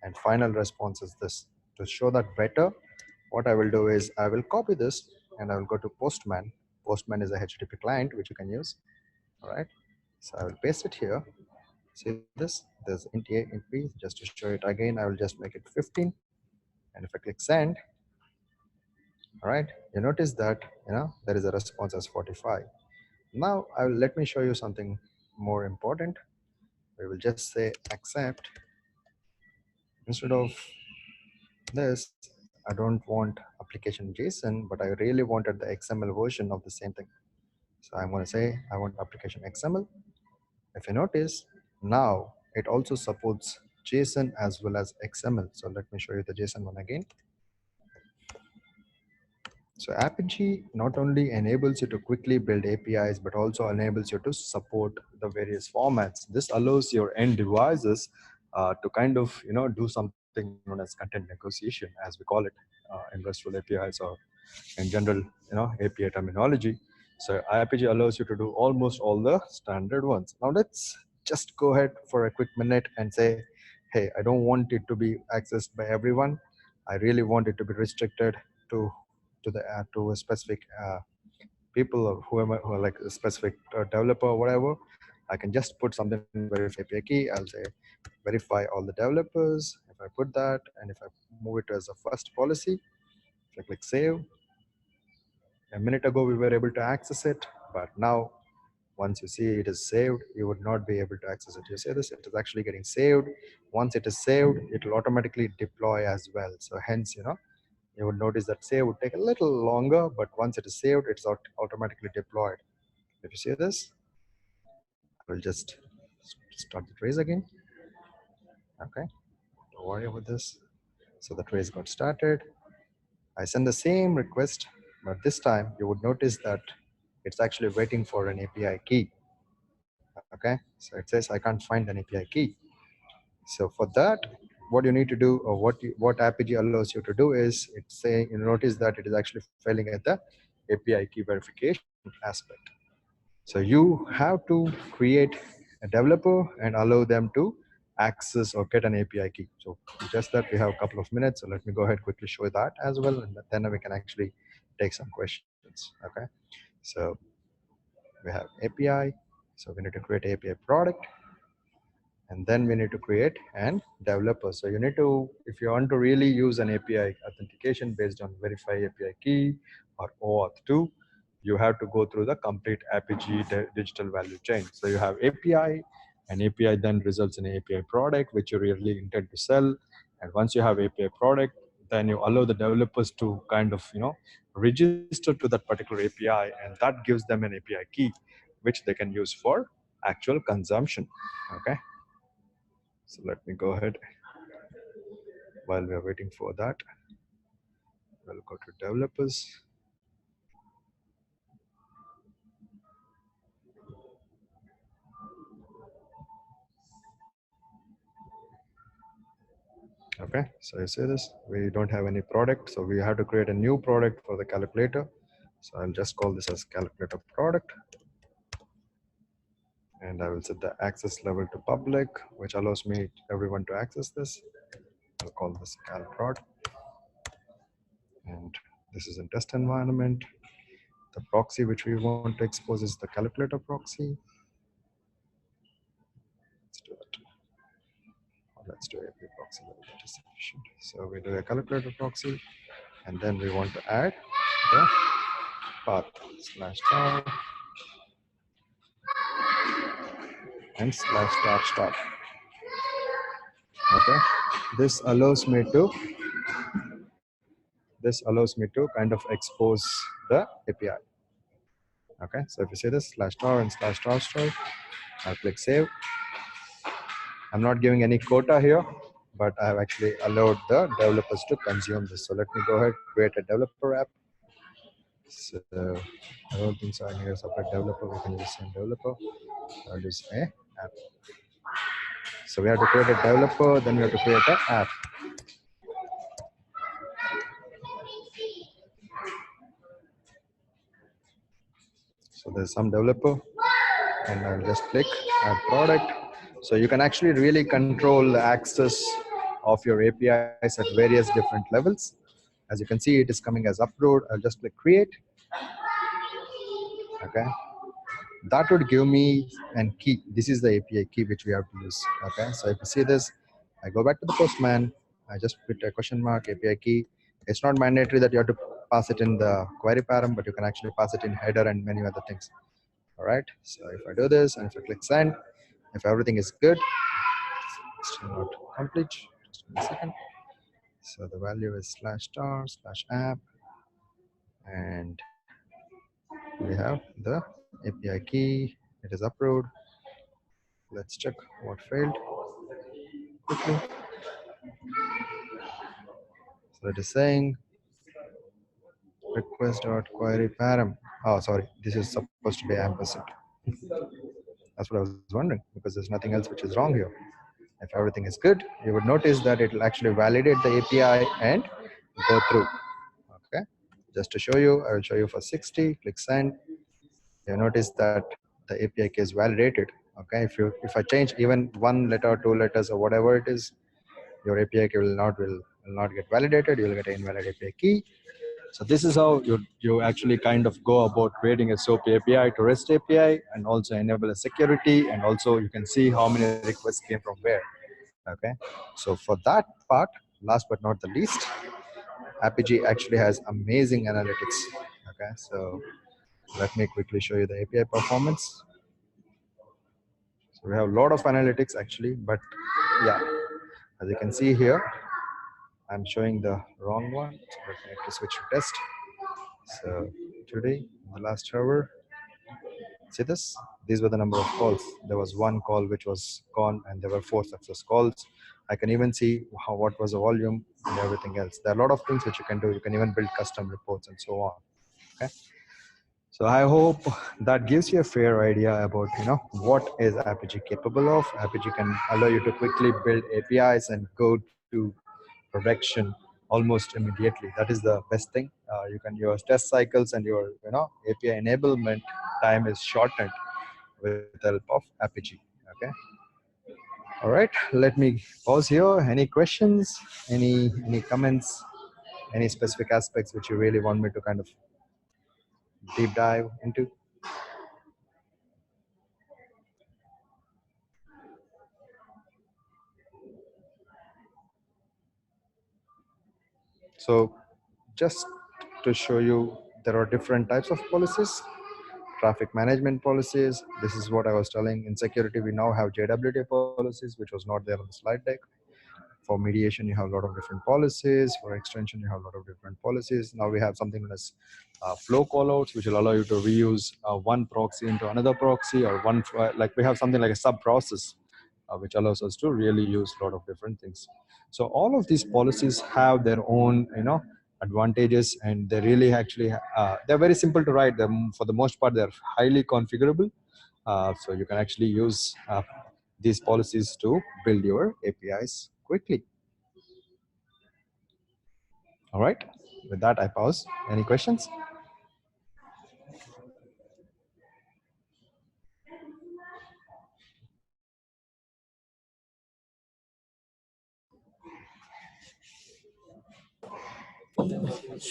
A: And final response is this. To show that better, what I will do is I will copy this and I will go to Postman. Postman is a HTTP client which you can use. All right. So I will paste it here. See this? There's int a, int b. Just to show it again, I will just make it 15. And if I click send, all right, you notice that there is a response as 45. Now let me show you something more important. We will just say accept. Instead of this, I don't want application JSON, but I really wanted the XML version of the same thing. So I'm going to say I want application XML. If you notice, now it also supports JSON as well as XML. So let me show you the JSON one again. So APIGEE not only enables you to quickly build APIs, but also enables you to support the various formats. This allows your end devices to kind of do something known as content negotiation, as we call it in RESTful APIs, or in general API terminology. So APIGEE allows you to do almost all the standard ones. Now let's just go ahead for a quick minute and say, hey, I don't want it to be accessed by everyone. I really want it to be restricted to
B: to a specific people or whoever who are like a specific developer or whatever, I can just put something like verify API key. I'll say verify all the developers. If I put that and if I move it as a first policy, if I click save, a minute ago we were able to access it, but now once you see it is saved, you would not be able to access it. You see this, it is actually getting saved. Once it is saved, it will automatically deploy as well. So hence, you would notice that save would take a little longer, but once it is saved, it's automatically deployed. If you see this, I will just start the trace again. Okay, don't worry about this. So the trace got started. I send the same request, but this time you would notice that it's actually waiting for an API key. Okay, so it says I can't find an API key. So for that, what you need to do, or what APIGEE allows you to do is, it's saying, you notice that it is actually failing at the API key verification aspect. So you have to create a developer and allow them to access or get an API key. So just that we have a couple of minutes, so let me go ahead quickly show that as well, and then we can actually take some questions. Okay, so we have API. So we need to create API product, and then we need to create an developer. So you need to, if you want to really use an API authentication based on verify API key or OAuth 2, you have to go through the complete APIGEE digital value chain. So you have API, and API then results in an API product, which you really intend to sell. And once you have API product, then you allow the developers to kind of, register to that particular API, and that gives them an API key, which they can use for actual consumption. Okay. So let me go ahead. While we are waiting for that, we'll go to developers. Okay, so you see this, we don't have any product, so we have to create a new product for the calculator. So I'll just call this as calculator product, and I will set the access level to public, which allows me everyone to access this. I'll call this calprod, and this is in test environment. The proxy which we want to expose is the calculator proxy. Let's do it. Let's do AP proxy level, that is sufficient. So we do a calculator proxy, and then we want to add the path /star and /star. Okay, this allows me to kind of expose the API. Okay, so if you see this /star and /star, I'll click save. I'm not giving any quota here, but I have actually allowed the developers to consume this. So let me go ahead, create a developer app. So I don't think so I need a separate developer. We can use the same developer. I'll use a app. So we have to create a developer, then we have to create an app. So there's some developer, and I'll just click add product. So you can actually really control the access of your APIs at various different levels. As you can see, it is coming as upload. I'll just click create. Okay, that would give me an key. This is the API key which we have to use. Okay, so if you see this, I go back to the postman. I just put a question mark API key. It's not mandatory that you have to pass it in the query param, but you can actually pass it in header and many other things. All right, so if I do this and if I click send, if everything is good, it's still not complete. Just a second. So the value is /star/app, and we have the API key. It is approved. Let's check what failed quickly. So it is saying request.query param. Oh, sorry, this is supposed to be ampersand. That's what I was wondering, because there's nothing else which is wrong here. If everything is good, you would notice that it will actually validate the API and go through. Okay, just to show you, I will show you for 60. Click send. You notice that the API key is validated. Okay, if I change even one letter, two letters, or whatever it is, your API key will not get validated. You will get an invalid API key.
A: So this is how you actually kind of go about creating a SOAP API to REST API, and also enable a security, and also you can see how many requests came from where. Okay, so for that part, last but not the least, APIGEE actually has amazing analytics. Okay, so let me quickly show you the API performance. So we have a lot of analytics actually, but yeah, as you can see here, I'm showing the wrong one. So let me actually switch to test. So today, in the last hour, see this? These were the number of calls. There was one call which was gone, and there were 4 success calls. I can even see what was the volume and everything else. There are a lot of things which you can do. You can even build custom reports and so on. Okay. So I hope that gives you a fair idea about what is APIGEE capable of. APIGEE can allow you to quickly build APIs and go to production almost immediately. That is the best thing. You can your test cycles and your API enablement time is shortened with the help of APIGEE. Okay. All right. Let me pause here. Any questions? Any comments? Any specific aspects which you really want me to kind of deep dive into? So just to show you, there are different types of policies. Traffic management policies. This is what I was telling. In security, we now have JWT policies, which was not there on the slide deck. For mediation, you have a lot of different policies. For extension, you have a lot of different policies. Now we have something known as flow callouts, which will allow you to reuse one proxy into another proxy, or like we have something like a sub process, which allows us to really use a lot of different things. So all of these policies have their own, advantages, and they really actually they're very simple to write. Them for the most part, they're highly configurable. So you can actually use these policies to build your APIs quickly. All right. With that, I pause. Any questions?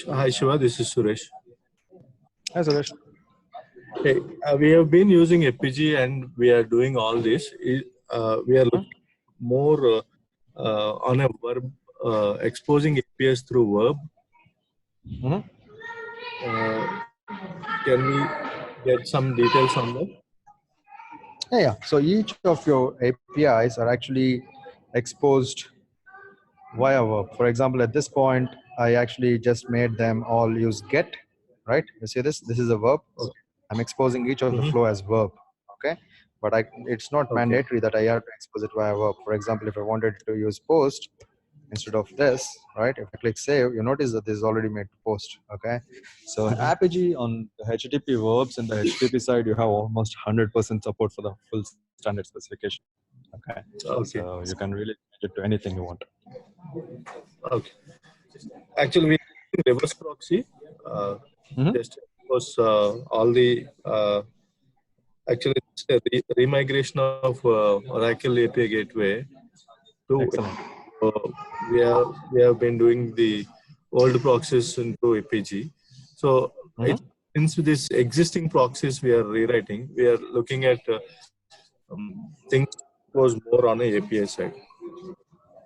C: Hi Shiva, this is Suresh.
A: Hi, Suresh.
C: Hey, we have been using APIGEE and we are doing all this. We are looking more on a verb, exposing APIs through verb. Can we get some details on that?
A: Yeah. So each of your APIs are actually exposed via verb. For example, at this point, I actually just made them all use get, right? You see this? This is a verb.
C: Okay.
A: I'm exposing each of the flow as verb, okay? But it's not
C: Okay.
A: mandatory that I have to expose it via verb. For example, if I wanted to use post instead of this, right? If I click save, you notice that this is already made to post, okay? So APIGEE on the HTTP verbs and the HTTP side, you have almost 100% support for the full standard specification, okay?
C: Okay.
A: So you can really change it to anything you want.
C: Okay. Actually, we are using reverse proxy. Just because all the actually it's a remigration of Oracle API gateway to
A: Excellent.
C: we have been doing the old proxies into APIGEE. So since this existing proxies we are rewriting, we are looking at things was more on a API side.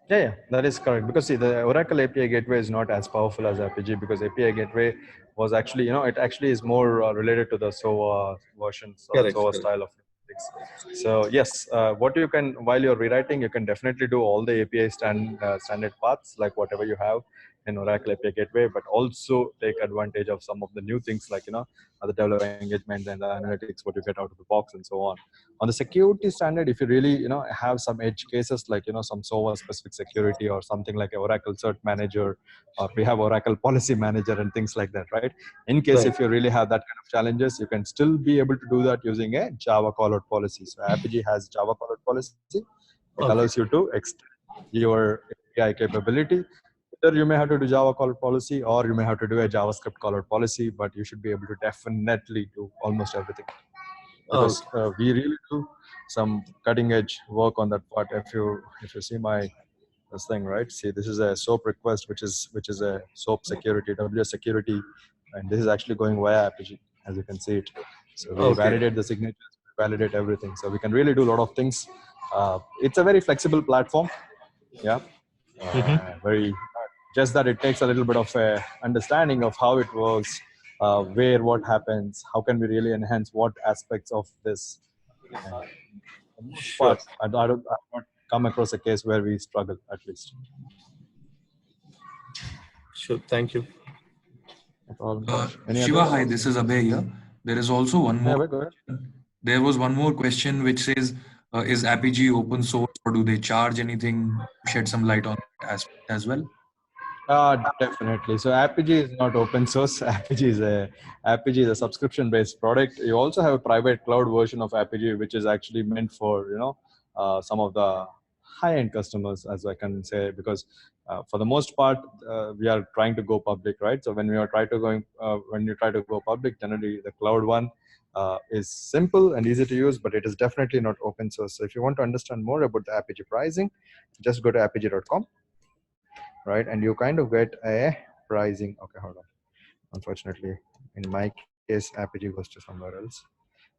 A: Yeah, that is correct. Because see, the Oracle API gateway is not as powerful as APIGEE, because API gateway was actually, it actually is more related to the SOA versions or
C: Correct.
A: SOA style of things. So yes, what you can, while you're rewriting, you can definitely do all the API standard paths, like whatever you have in Oracle API gateway, but also take advantage of some of the new things, like, the developer engagement and the analytics, what you get out of the box and so on. On the security standard, if you really, have some edge cases, like, some SOA specific security or something like Oracle Cert Manager, or we have Oracle Policy Manager and things like that, right? In case if you really have that kind of challenges, you can still be able to do that using a Java callout policy. So APIGEE has Java callout policy. It allows you to extend your API capability. Either you may have to do Java callout policy, or you may have to do a JavaScript callout policy, but you should be able to definitely do almost everything, because we really do some cutting edge work on that part. If you see my
B: this thing, right? See, this is a SOAP request, which is a SOAP security, WS security, and this is actually going via APIGEE, as you can see it. So we
C: Okay.
B: validate the signatures, we validate everything. So we can really do a lot of things. It's a very flexible platform. Yeah. Very, just that it takes a little bit of a understanding of how it works, where what happens, how can we really enhance what aspects of this. And for the most
C: Sure.
B: part, I've not come across a case where we struggle, at least.
C: Sure. Thank you.
B: No problem, Josh. Any
D: Shiva,
B: others?
D: hi, this is Abhay here. There is also one
B: Yeah,
D: more.
B: we go ahead.
D: There was one more question which says, is APIGEE open source or do they charge anything? Shed some light on that aspect as well.
B: Definitely. So APIGEE is not open source. APIGEE is a subscription-based product. You also have a private cloud version of APIGEE, which is actually meant for some of the high-end customers, as I can say, because for the most part we are trying to go public, right? So when you try to go public, generally the cloud one is simple and easy to use, but it is definitely not open source. So if you want to understand more about the APIGEE pricing, just go to apigee.com. Right, and you kind of get a pricing. Okay, hold on. Unfortunately, in my case, APIGEE goes to somewhere else,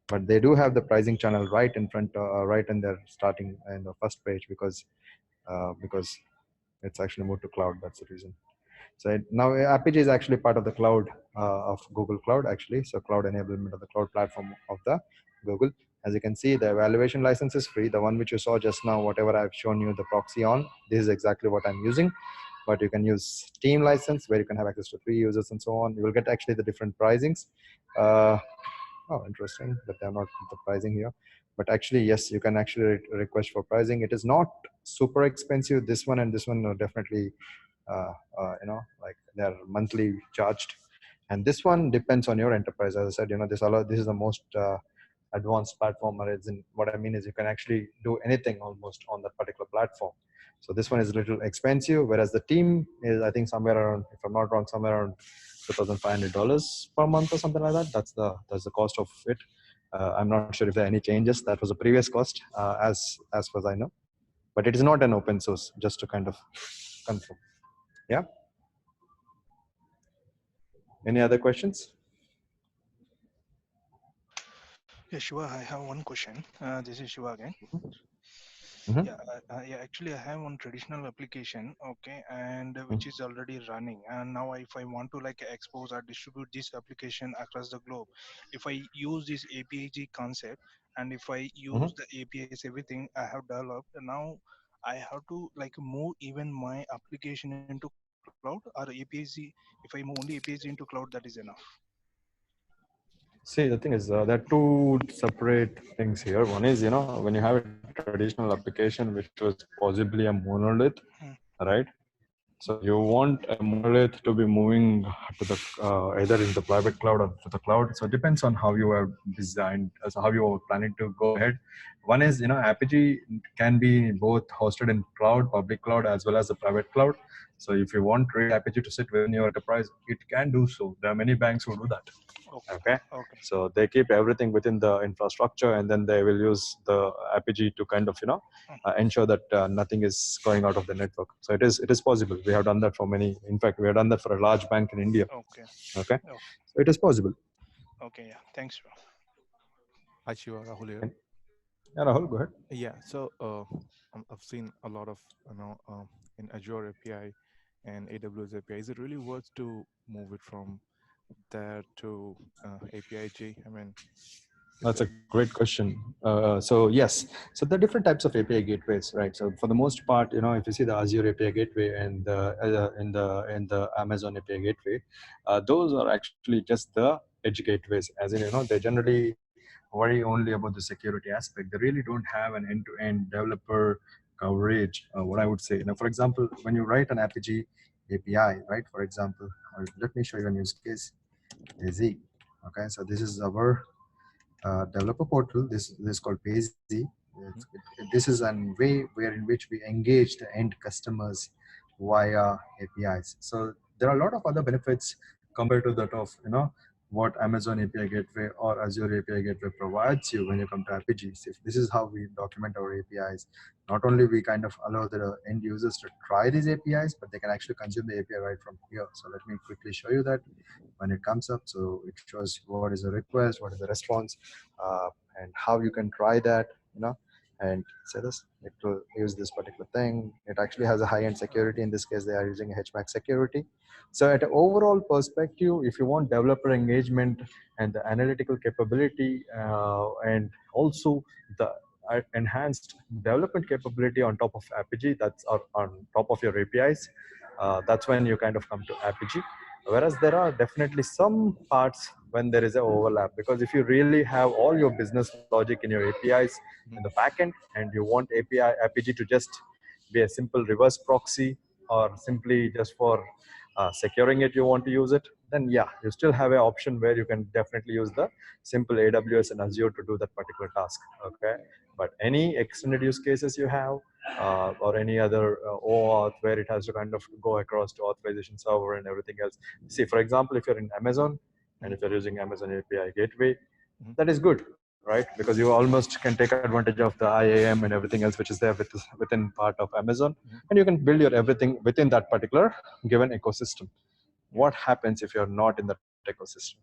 B: but they do have the pricing channel right in front, right in their starting and the first page, because it's actually moved to cloud. That's the reason. So now APIGEE is actually part of the cloud of Google Cloud, actually. So cloud enablement of the cloud platform of the Google. As you can see, the evaluation license is free. The one which you saw just now, whatever I've shown you the proxy on, this is exactly what I'm using. But you can use Team license where you can have access to 3 users and so on. You will get actually the different pricings. Oh, interesting that they're not the pricing here. But actually, yes, you can actually request for pricing. It is not super expensive. This one and this one are definitely like they're monthly charged, and this one depends on your enterprise. As I said, this is the most advanced platform. What I mean is you can actually do anything almost on that particular platform. So this one is a little expensive, whereas the team is, I think, somewhere around, if I'm not wrong, somewhere around $2,500 per month or something like that. That's the cost of it. I'm not sure if there are any changes. That was the previous cost, as far as I know, but it is not an open source. Just to kind of confirm. Yeah. Any other questions?
E: Yeah, Shiva, I have one question. This is Shiva again.
B: Mm-hmm.
E: Yeah, actually, I have one traditional application, okay, and which is already running. And now, if I want to like expose or distribute this application across the globe, if I use this APIGEE concept, and if I use the APIs, everything I have developed, now I have to like move even my application into cloud or APIGEE. If I move only APIGEE into cloud, that is enough.
B: See, the thing is, there are two separate things here. One is, when you have a traditional application, which was possibly a monolith, right? So you want a monolith to be moving to the either in the private cloud or to the cloud. So it depends on how you are designed, so how you are planning to go ahead. One is, APIGEE can be both hosted in cloud, public cloud, as well as the private cloud. So if you want really APIGEE to sit within your enterprise, it can do so. There are many banks who do that. Okay.
E: Okay.
B: So they keep everything within the infrastructure, and then they will use the APIGEE to kind of ensure that nothing is going out of the network. So it is possible. We have done that for many. In fact, we have done that for a large bank in India.
E: Okay.
B: Okay.
E: Okay.
B: So it is possible.
E: Okay. Yeah. Thanks.
F: Hi, Shiva, Rahul here.
B: Yeah, Rahul, go ahead.
F: Yeah, so I've seen a lot of, in Azure API and AWS API. Is it really worth to move it from there to APIG? I mean, is
B: That's
F: it?
B: a great question. So yes, so there are different types of API gateways, right? So for the most part, if you see the Azure API gateway and in the Amazon API gateway, those are actually just the edge gateways. As in, they generally worry only about the security aspect. They really don't have an end-to-end developer coverage. What I would say, for example, when you write an APIGEE API, right? For example, let me show you a use case. AZ. Okay, so this is our developer portal. This is called APIGEE. This is a way where in which we engage the end customers via APIs. So there are a lot of other benefits compared to that of what Amazon API Gateway or Azure API Gateway provides you when you come to APIGEE. This is how we document our APIs. Not only we kind of allow the end users to try these APIs, but they can actually consume the API right from here. So let me quickly show you that when it comes up. So it shows what is a request, what is the response, and how you can try that, and say this, it will use this particular thing. It actually has a high-end security. In this case, they are using a HMAC security. So at an overall perspective, if you want developer engagement and the analytical capability, and also the enhanced development capability on top of APIGEE, that's on top of your APIs, that's when you kind of come to APIGEE. Whereas there are definitely some parts when there is an overlap, because if you really have all your business logic in your APIs in the backend and you want APIGEE to just be a simple reverse proxy or simply just for securing it, you want to use it, then yeah, you still have an option where you can definitely use the simple AWS and Azure to do that particular task. Okay, but any extended use cases you have, or any other OAuth where it has to kind of go across to authorization server and everything else. See, for example, if you're in Amazon and if you're using Amazon API Gateway, that is good, right? Because you almost can take advantage of the IAM and everything else which is there within part of Amazon, and you can build your everything within that particular given ecosystem. What happens if you're not in that ecosystem?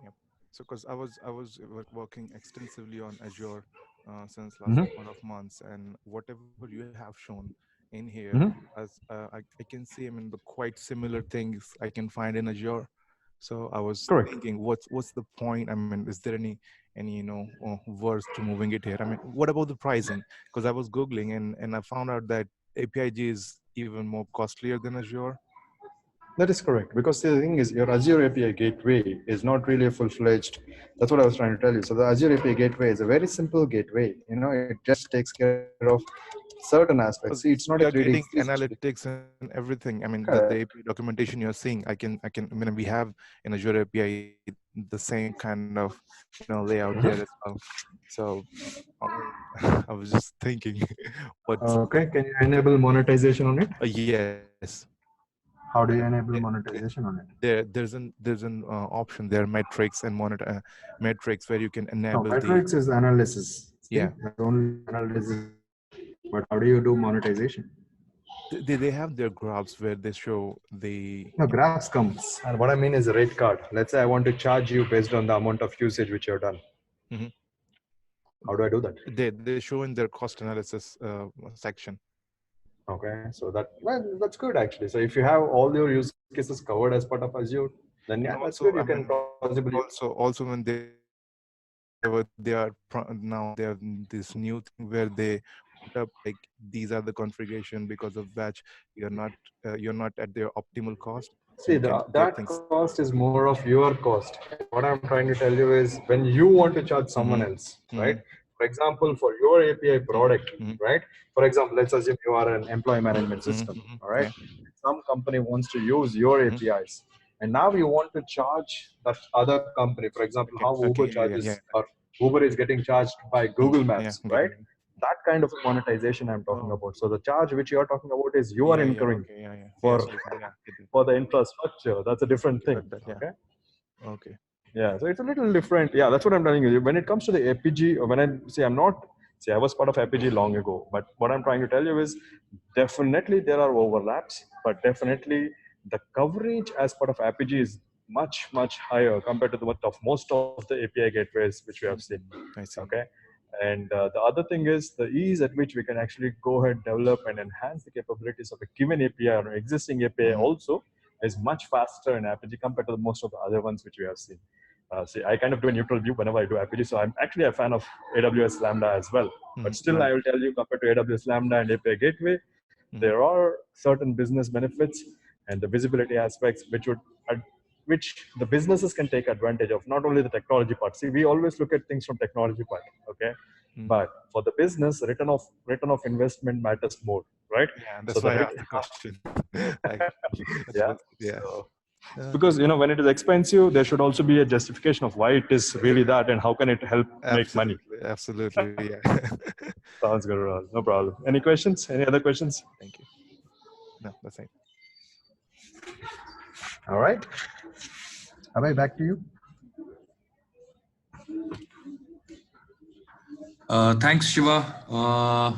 F: Yep. So, because I was working extensively on Azure since last
B: Mm-hmm.
F: couple of months, and whatever you have shown in here,
B: Mm-hmm.
F: as I can see, I mean, the quite similar things I can find in Azure. So I was
B: Correct.
F: thinking, what's the point? I mean, is there any worth to moving it here? I mean, what about the pricing? Because I was googling and I found out that APIG is even more costlier than Azure.
B: That is correct, because the thing is, your Azure API Gateway is not really a full-fledged. That's what I was trying to tell you. So the Azure API Gateway is a very simple gateway. It just takes care of certain aspects. See, it's
F: Because
B: not a
F: we are
B: 3D.
F: getting analytics and everything. I mean, the
B: Correct.
F: API documentation you're seeing, I can. I mean, we have in Azure API the same kind of layout there as well. So I was just thinking, what's
B: Okay, can you enable monetization on it?
F: yes,
B: How do you
F: and
B: enable monetization on it?
F: there's an option there, metrics and monitor metrics where you can
B: No,
F: enable the
B: metrics is analysis. See,
F: yeah.
B: that's only analysis. But how do you do monetization?
F: They have their graphs where they show the
B: No, graphs comes. And what I mean is a rate card. Let's say I want to charge you based on the amount of usage which you've done.
F: Mhm.
B: How do I do that?
F: They show in their cost analysis section.
B: Okay, so that's good actually. So if you have all your use cases covered as part of Azure, then yeah,
F: And
B: that's good.
F: also,
B: You
F: I
B: can
F: mean,
B: possibly
F: also when now they have this new thing where they put up like these are the configuration because of which you're not at their optimal cost, so
B: see
F: you can get
B: that
F: things.
B: cost is more of your cost. What I'm trying to tell you is when you want to charge someone
F: Mm-hmm,
B: else, right?
F: mm-hmm,
B: For example, for your API product,
F: mm-hmm,
B: right? For example, let's assume you are an employee management system,
F: mm-hmm,
B: all right?
F: yeah,
B: Some company wants to use your
F: mm-hmm.
B: APIs, and now you want to charge that other company. For example,
F: Okay,
B: how
F: okay,
B: Uber
F: yeah,
B: charges or Uber is getting charged by
F: mm,
B: Google
F: yeah,
B: Maps,
F: get
B: right?
F: it.
B: That kind of monetization I'm talking
F: Oh,
B: about. So the charge which you are talking about is you are
F: yeah,
B: incurring
F: okay, yeah,
B: for
F: absolutely, yeah, get it.
B: for the infrastructure. That's a different thing.
F: Got that, yeah,
B: Okay.
F: okay,
B: Yeah. So it's a little different. Yeah, that's what I'm telling you. When it comes to the APG, or when I say I'm not, see, I was part of APG long ago, but what I'm trying to tell you is definitely there are overlaps, but definitely the coverage as part of APG is much, much higher compared to the what of most of the API gateways which we have seen.
F: I see.
B: Okay. And the other thing is the ease at which we can actually go ahead, develop, and enhance the capabilities of a given API or an existing API
F: Mm-hmm.
B: also is much faster in APG compared to most of the other ones which we have seen. See, I kind of do a neutral view whenever I do APG, so I'm actually a fan of AWS Lambda as well. But still,
F: Right.
B: I will tell you, compared to AWS Lambda and API Gateway,
F: Mm-hmm.
B: there are certain business benefits and the visibility aspects which the businesses can take advantage of, not only the technology part. See, we always look at things from technology part, okay?
F: Mm-hmm.
B: But for the business, return of investment matters more, right?
F: Yeah,
B: So
F: that's
B: the
F: why I
B: return,
F: asked the question. Actually, that's
B: yeah.
F: what, yeah.
B: So
F: Okay.
B: because when it is expensive, there should also be a justification of why it is really that and how can it help make money.
F: Absolutely, yeah.
B: Sounds good, Rahul. No problem. Any questions? Any other questions?
F: Thank you. No, that's it.
B: All right. Abhay, back to you.
D: Thanks, Shiva.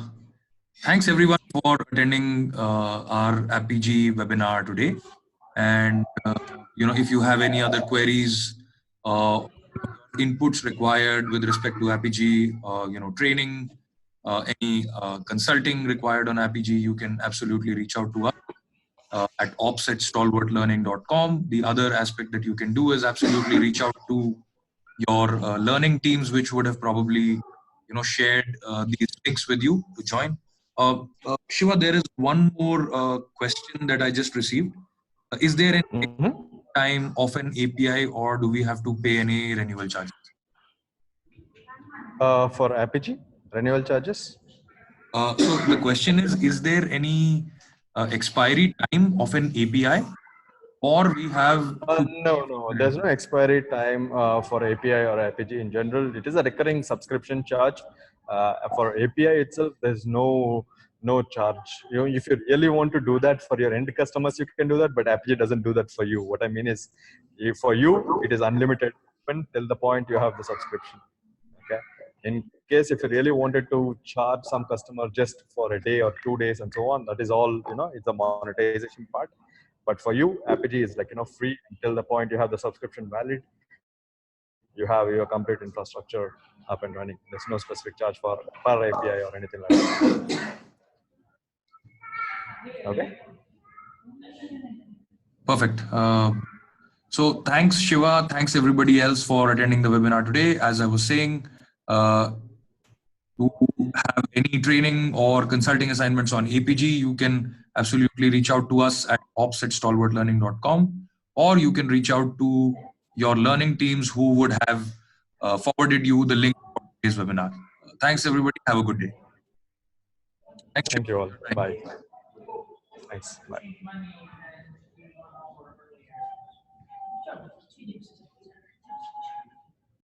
D: Thanks everyone for attending our APIGEE webinar today. And if you have any other queries, inputs required with respect to APIGEE, training, any consulting required on APIGEE, you can absolutely reach out to us at ops@stalwartlearning.com. The other aspect that you can do is absolutely reach out to your learning teams, which would have probably shared these links with you to join. Shiva, there is one more question that I just received. Is there any time of an API, or do we have to pay any renewal charges?
B: For APIGEE, renewal charges?
D: So the question is there any expiry time of an API, or we have to
B: No. There's no expiry time for API or APIGEE in general. It is a recurring subscription charge. For API itself, there's no charge. If you really want to do that for your end customers, you can do that, but APIGEE doesn't do that for you. What I mean is, for you, it is unlimited till the point you have the subscription. Okay. In case if you really wanted to charge some customer just for a day or 2 days and so on, that is all, it's the monetization part. But for you, APIGEE is free until the point you have the subscription valid. You have your complete infrastructure up and running. There's no specific charge for per API or anything like that. Okay.
D: Perfect. So thanks, Shiva. Thanks everybody else for attending the webinar today. As I was saying, to have any training or consulting assignments on APIGEE, you can absolutely reach out to us at ops@stalwartlearning.com, or you can reach out to your learning teams who would have forwarded you the link for today's webinar. Thanks everybody. Have a good day. Thanks,
B: Thank you all.
D: Shiva.
B: Bye. Thanks. Bye.